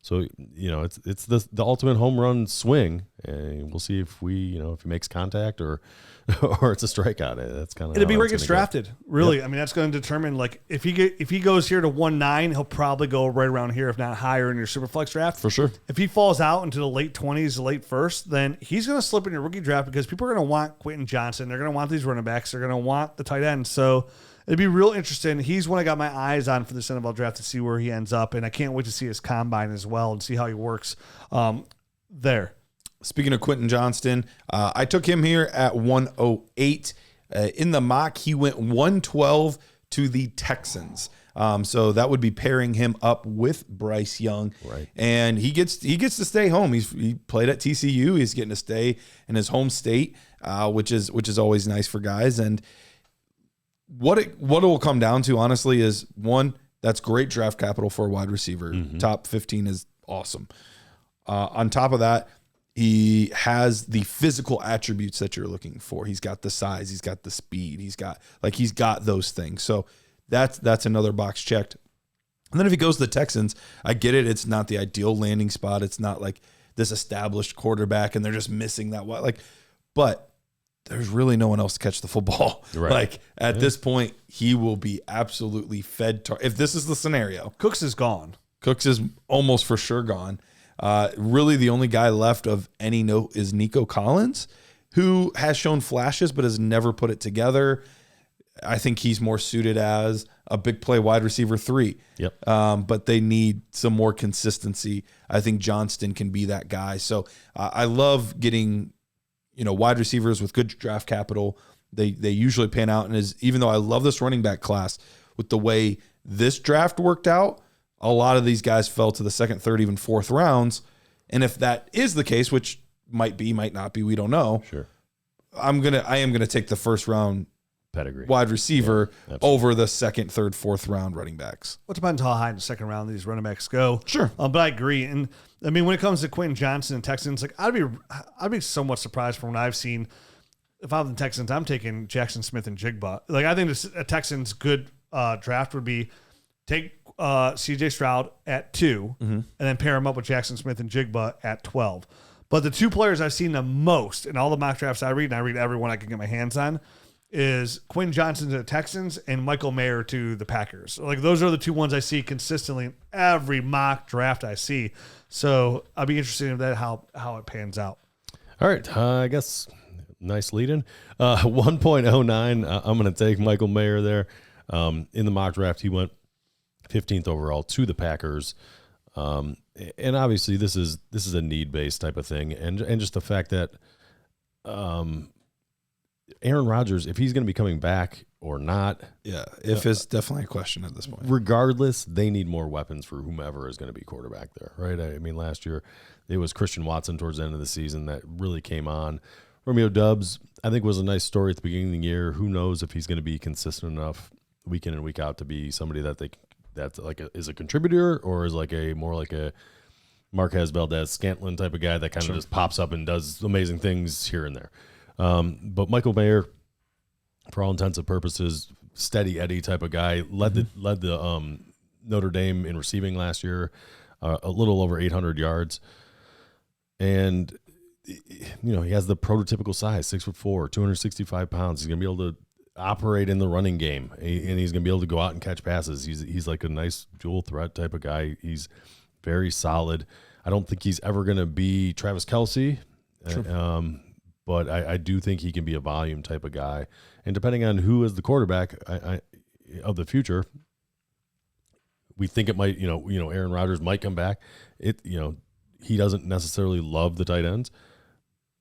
So, it's the ultimate home run swing, and we'll see if if he makes contact or it's a strikeout. That's kind of it'll be where he gets drafted. Really, yep. I mean, that's going to determine if he goes here to 1-9, he'll probably go right around here, if not higher, in your Superflex draft for sure. If he falls out into the late 20s, late first, then he's going to slip in your rookie draft because people are going to want Quentin Johnson. They're going to want these running backs. They're going to want the tight end. So it'd be real interesting. He's one I got my eyes on for the NFL draft to see where he ends up, and I can't wait to see his combine as well and see how he works there. Speaking of Quentin Johnston, I took him here at 108. In the mock, he went 112 to the Texans. So that would be pairing him up with Bryce Young. Right. And he gets to stay home. He played at TCU. He's getting to stay in his home state, which is always nice for guys. And what it will come down to, honestly, is one, that's great draft capital for a wide receiver. Mm-hmm. Top 15 is awesome. On top of that, he has the physical attributes that you're looking for. He's got the size, he's got the speed, he's got those things. So that's another box checked. And then if he goes to the Texans, I get it. It's not the ideal landing spot. It's not like this established quarterback and they're just missing that one. But there's really no one else to catch the football. Right. At this point, he will be absolutely fed. If this is the scenario, Cooks is gone. Cooks is almost for sure gone. Really, the only guy left of any note is Nico Collins, who has shown flashes but has never put it together. I think he's more suited as a big play wide receiver 3. Yep. But they need some more consistency. I think Johnston can be that guy. So I love getting wide receivers with good draft capital. They usually pan out, and even though I love this running back class, with the way this draft worked out, a lot of these guys fell to the second, third, even fourth rounds. And if that is the case, which might be, might not be, we don't know. Sure. I am gonna take the first round pedigree wide receiver over the second, third, fourth round running backs. Well, it depends how high in the second round these running backs go. Sure. But I agree. And I mean, when it comes to Quentin Johnson and Texans, I'd be somewhat surprised from what I've seen. If I'm the Texans, I'm taking Jackson Smith-Njigba. I think a Texans good draft would be take CJ Stroud at 2 and then pair him up with Jackson Smith-Njigba at 12. But the two players I've seen the most in all the mock drafts I read, and I read every one I can get my hands on, is Quentin Johnson to the Texans and Michael Mayer to the Packers. Those are the two ones I see consistently in every mock draft I see. So I'll be interested in that, how it pans out. All right. I guess nice lead-in. 1.09. I'm going to take Michael Mayer there. In the mock draft, he went 15th overall to the Packers. And obviously this is a need-based type of thing. And just the fact that Aaron Rodgers, if he's going to be coming back or not. Yeah, if it's definitely a question at this point. Regardless, they need more weapons for whomever is going to be quarterback there, right? I mean, last year it was Christian Watson towards the end of the season that really came on. Romeo Doubs, I think, was a nice story at the beginning of the year. Who knows if he's going to be consistent enough week in and week out to be somebody that's is a contributor, or is more like a Marquez Valdez-Scantling type of guy that kind of just pops up and does amazing things here and there. But Michael Mayer, for all intents and purposes, steady Eddie type of guy, led the Notre Dame in receiving last year, a little over 800 yards. And he has the prototypical size, 6'4", 265 pounds. He's going to be able to operate in the running game, and he's going to be able to go out and catch passes. He's like a nice dual threat type of guy. He's very solid. I don't think he's ever going to be Travis Kelce, but I do think he can be a volume type of guy. And depending on who is the quarterback of the future, we think it might, Aaron Rodgers might come back. He doesn't necessarily love the tight ends,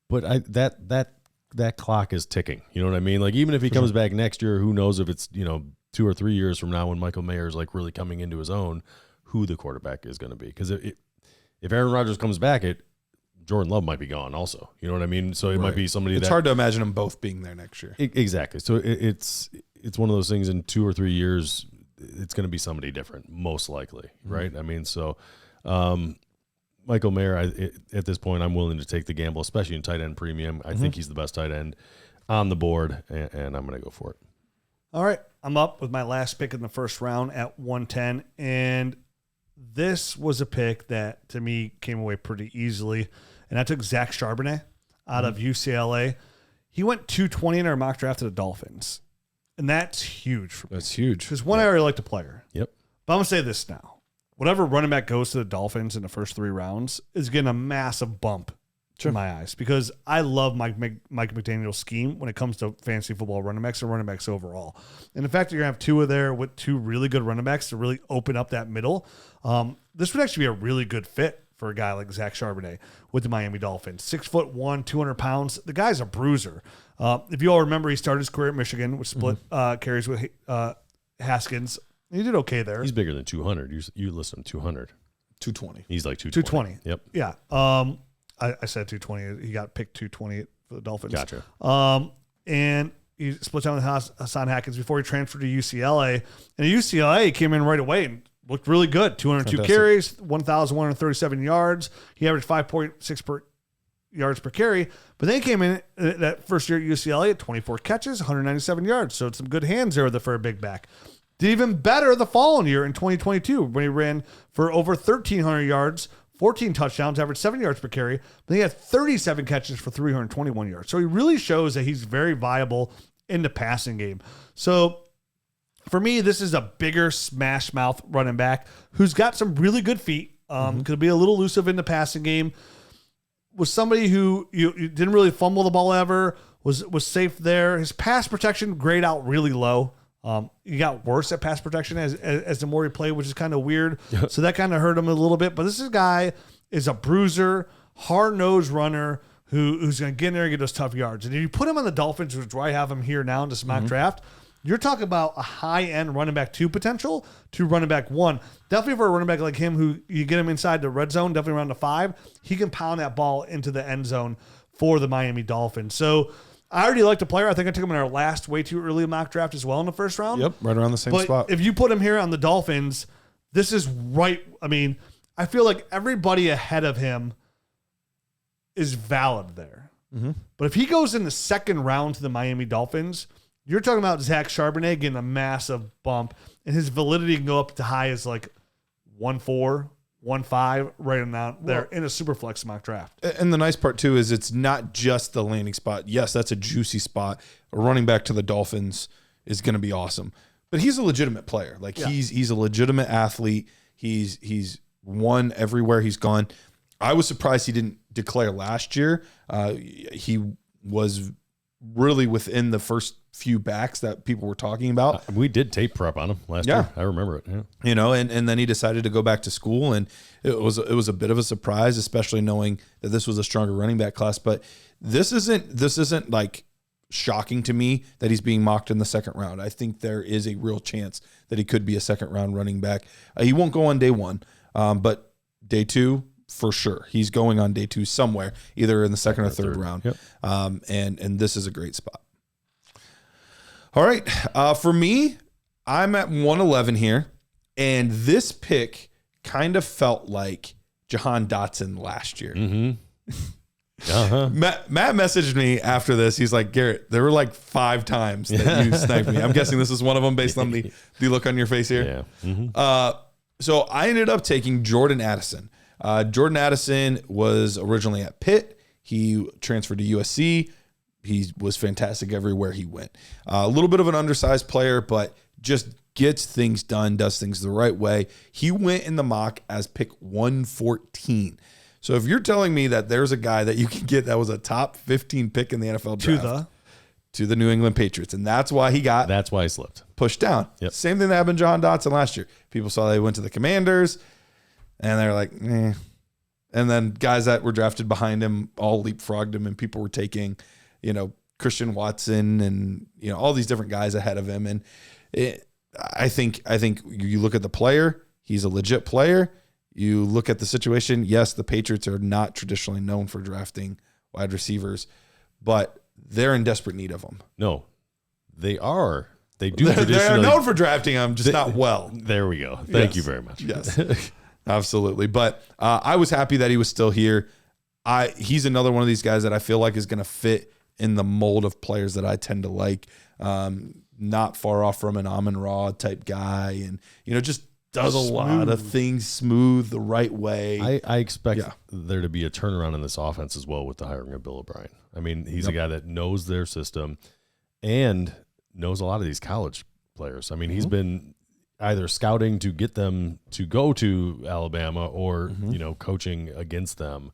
but that clock is ticking. You know what I mean? Even if he comes back next year, who knows if it's 2 or 3 years from now when Michael Mayer is really coming into his own, who the quarterback is going to be. Because if Aaron Rodgers comes back, Jordan Love might be gone also. You know what I mean? So it might be somebody. It's hard to imagine them both being there next year. Exactly. So it's one of those things. In 2 or 3 years, it's going to be somebody different, most likely, right? I mean, so Michael Mayer, at this point, I'm willing to take the gamble, especially in tight end premium. I think he's the best tight end. on the board, and I'm going to go for it. All right. I'm up with my last pick in the first round at 110. And this was a pick that, to me, came away pretty easily. And I took Zach Charbonnet out of UCLA. He went 220 in our mock draft to the Dolphins. And that's huge for me. That's huge. Because one, I already like the player. Yep. But I'm going to say this now. Whatever running back goes to the Dolphins in the first 3 rounds is getting a massive bump in my eyes, because I love Mike McDaniel's scheme when it comes to fantasy football running backs and running backs overall. And the fact that you're going to have Tua there with 2 really good running backs to really open up that middle, this would actually be a really good fit for a guy like Zach Charbonnet with the Miami Dolphins. 6'1", 200 pounds. The guy's a bruiser. If you all remember, he started his career at Michigan, which split carries with Haskins. He did okay there. He's bigger than 200. You list him 200. 220. He's like 220. 220. Yep. Yeah. I said 220. He got picked 220 for the Dolphins. Gotcha. And he split time with Hassan Haskins before he transferred to UCLA. And at UCLA, he came in right away and looked really good. 202 carries, 1,137 yards. He averaged 5.6 yards per carry. But then he came in that first year at UCLA at 24 catches, 197 yards. So it's some good hands there for a big back. Did even better the following year in 2022 when he ran for over 1,300 yards, 14 touchdowns, averaged 7 yards per carry, but he had 37 catches for 321 yards. So he really shows that he's very viable in the passing game. So for me, this is a bigger smash mouth running back who's got some really good feet, could be a little elusive in the passing game, was somebody who you didn't really fumble the ball ever, was safe there. His pass protection grade out really low. He got worse at pass protection as the more he played, which is kind of weird. So that kind of hurt him a little bit. But this guy is a bruiser, hard-nosed runner who's going to get in there and get those tough yards. And if you put him on the Dolphins, which is where I have him here now in this mock draft, you're talking about a high-end running back 2 potential to running back 1. Definitely for a running back like him who you get him inside the red zone, definitely around the 5, he can pound that ball into the end zone for the Miami Dolphins. So I already like the player. I think I took him in our last way too early mock draft as well in the first round. Yep, right around the same spot. If you put him here on the Dolphins, this is right. I mean, I feel like everybody ahead of him is valid there. But if he goes in the second round to the Miami Dolphins, you're talking about Zach Charbonnet getting a massive bump, and his validity can go up to high as like 1.4, 1.5 right around there in a super flex mock draft. And the nice part too is it's not just the landing spot. Yes, that's a juicy spot. A running back to the Dolphins is going to be awesome, but he's a legitimate player. Like he's a legitimate athlete. He's won everywhere he's gone. I was surprised he didn't declare last year. He was really within the first few backs that people were talking about. We did tape prep on him last year. I remember it. Yeah. You know, and then he decided to go back to school, and it was a bit of a surprise, especially knowing that this was a stronger running back class. But this isn't like shocking to me that he's being mocked in the second round. I think there is a real chance that he could be a second round running back. He won't go on day 1, but day 2 for sure. He's going on day 2 somewhere, either in the second or third round. Yep. And this is a great spot. All right. For me, I'm at 111 here, and this pick kind of felt like Jahan Dotson last year. Matt messaged me after this. He's like, Garrett, there were like 5 times that you sniped me. I'm guessing this is one of them based on the look on your face here. Yeah. So I ended up taking Jordan Addison. Jordan Addison was originally at Pitt. He transferred to USC. He was fantastic everywhere he went. A little bit of an undersized player, but just gets things done, does things the right way. He went in the mock as pick 114. So if you're telling me that there's a guy that you can get that was a top 15 pick in the NFL draft to the New England Patriots, and that's why he slipped. Pushed down. Yep. Same thing that happened to Jahan Dotson last year. People saw they went to the Commanders, and they're like, eh. And then guys that were drafted behind him all leapfrogged him, and people were taking, Christian Watson and, all these different guys ahead of him. And I think you look at the player, he's a legit player. You look at the situation. Yes, the Patriots are not traditionally known for drafting wide receivers, but they're in desperate need of them. No, they are. They do. They're known for drafting them, just not well. There we go. Thank you very much. Yes, absolutely. But I was happy that he was still here. He's another one of these guys that I feel like is going to fit in the mold of players that I tend to like. Not far off from an Amon-Ra type guy, and just does a lot of things smooth the right way. I expect there to be a turnaround in this offense as well with the hiring of Bill O'Brien. I mean, he's a guy that knows their system and knows a lot of these college players. I mean, he's been either scouting to get them to go to Alabama or, coaching against them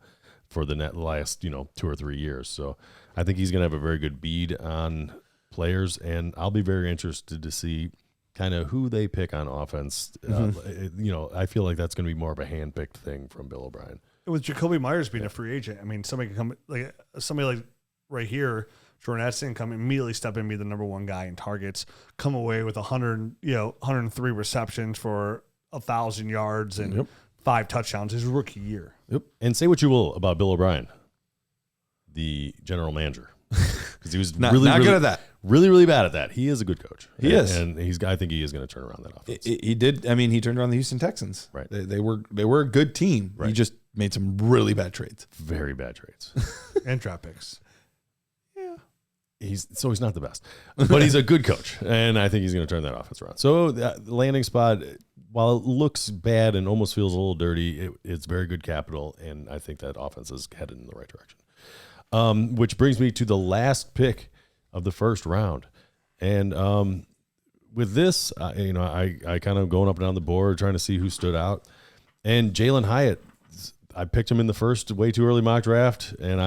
for the last, 2 or 3 years. So I think he's going to have a very good bead on players, and I'll be very interested to see kind of who they pick on offense. I feel like that's going to be more of a hand-picked thing from Bill O'Brien. With Jacoby Myers being a free agent, I mean, somebody can come like right here, Jordan Edson, come immediately step in and be the number one guy in targets, come away with 103 receptions for 1,000 yards and 5 touchdowns his rookie year. Yep. And say what you will about Bill O'Brien, the general manager, because he was not good at that. Really, really bad at that. He is a good coach. He is, and I think he is going to turn around that offense. He did. I mean, he turned around the Houston Texans. Right. They were a good team. Right. He just made some really bad trades. Very bad trades. And draft picks. Yeah. He's not the best, but he's a good coach, and I think he's going to turn that offense around. So the landing spot, while it looks bad and almost feels a little dirty, it's very good capital, and I think that offense is headed in the right direction. Which brings me to the last pick of the first round. And with this, I kind of going up and down the board trying to see who stood out. And Jalen Hyatt, I picked him in the first way too early mock draft. And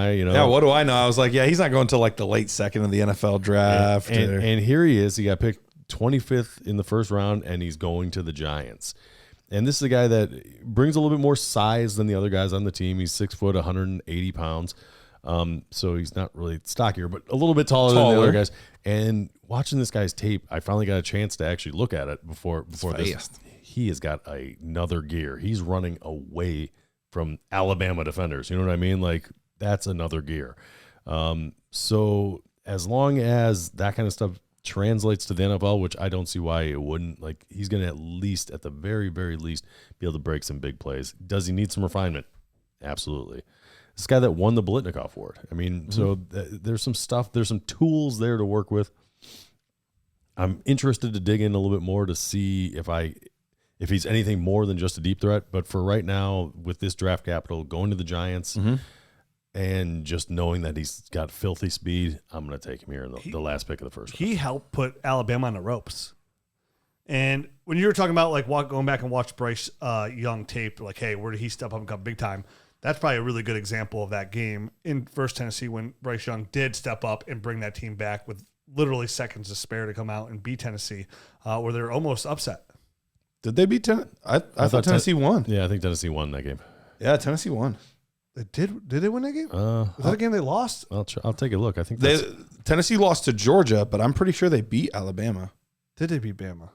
what do I know? I was like, he's not going to like the late second of the NFL draft. And here he is. He got picked 25th in the first round, and he's going to the Giants. And this is a guy that brings a little bit more size than the other guys on the team. He's 6 foot, 180 pounds. So he's not really stockier, but a little bit taller than the other guys. And watching this guy's tape, I finally got a chance to actually look at it before this. He has got another gear. He's running away from Alabama defenders. You know what I mean? Like, that's another gear. So as long as that kind of stuff translates to the NFL, which I don't see why it wouldn't, like, he's going to at the very, very least, be able to break some big plays. Does he need some refinement? Absolutely. This guy that won the Blitnikoff Award. I mean, so there's some stuff, there's some tools there to work with. I'm interested to dig in a little bit more to see if he's anything more than just a deep threat. But for right now, with this draft capital, going to the Giants and just knowing that he's got filthy speed, I'm going to take him here in the last pick of the first round. He helped put Alabama on the ropes. And when you were talking about going back and watch Bryce Young tape, like, hey, where did he step up and come big time? That's probably a really good example of that game in First Tennessee when Bryce Young did step up and bring that team back with literally seconds to spare to come out and beat Tennessee, where they were almost upset. Did they beat Tennessee? I thought Tennessee won. Yeah, I think Tennessee won that game. Yeah, Tennessee won. They did they win that game? Was that a game they lost? I'll take a look. I think Tennessee lost to Georgia, but I'm pretty sure they beat Alabama. Did they beat Bama?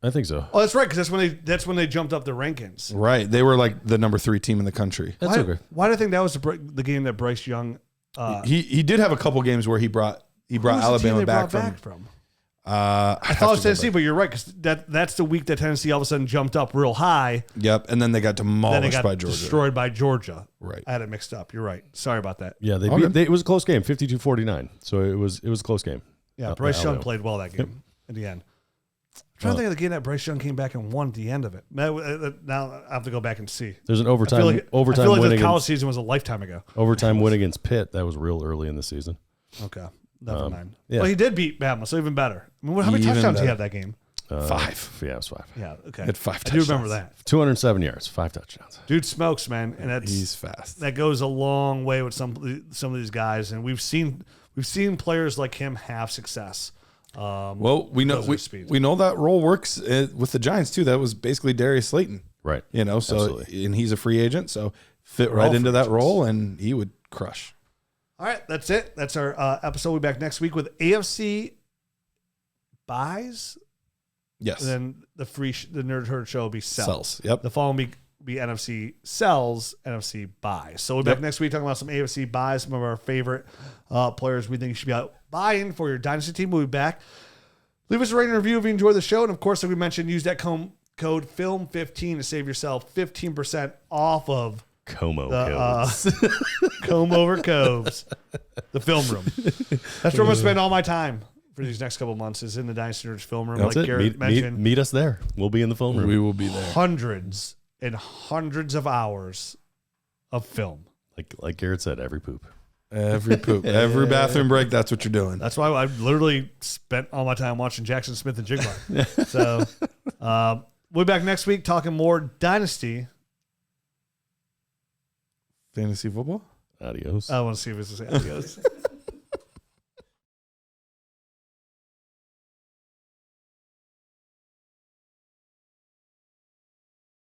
I think so. Oh, that's right, because that's when they jumped up the rankings. Right, they were like the number 3 team in the country. That's okay. Why do I think that was the game that Bryce Young? He did have a couple games where he brought Alabama back from. I thought it was Tennessee, but you're right, because that's the week that Tennessee all of a sudden jumped up real high. Yep, and then they got demolished by Georgia. Destroyed by Georgia. Right. I had it mixed up. You're right. Sorry about that. Yeah, it was a close game, 52-49. So it was a close game. Yeah, Bryce Young played well that game at the end. I'm trying to think of the game that Bryce Young came back and won at the end of it. Now I have to go back and see. There's an overtime. I feel like win the college season was a lifetime ago. Overtime win against Pitt. That was real early in the season. Okay, never mind. Yeah. Well, he did beat Bama, so even better. I mean, how many touchdowns did he have that game? 5. Yeah, it was 5. Yeah, okay. Had 5 I touchdowns. do remember that. 207 yards, 5 touchdowns. Dude smokes, man, and he's fast. That goes a long way with some of these guys, and we've seen players like him have success. Well, we know that role works with the Giants too. That was basically Darius Slayton, right? So absolutely. And he's a free agent, so fit right into that role, and he would crush. All right, that's it. That's our episode. We'll be back next week with AFC buys. Yes. And then the Nerd Herd show will be sells. Yep. The following week will be NFC sells, NFC buys. So we'll be back next week talking about some AFC buys, some of our favorite players we think you should be out buying for your Dynasty team. We'll be back. Leave us a rating and review if you enjoy the show. And of course, like we mentioned, use that code FILM15 to save yourself 15% off of Como the codes. comb over coves, the film room. That's where I'm gonna spend all my time for these next couple of months. Is in the Dynasty Nerds film room, That's like it. Garrett mentioned. Meet us there. We'll be in the phone room. We will be there. Hundreds and hundreds of hours of film. Like Garrett said, every poop. Every poop, every bathroom break. That's what you're doing. That's why I literally spent all my time watching Jackson Smith-Njigba. So we'll be back next week talking more Dynasty. Fantasy football. Adios. I want to see if this is how it goes.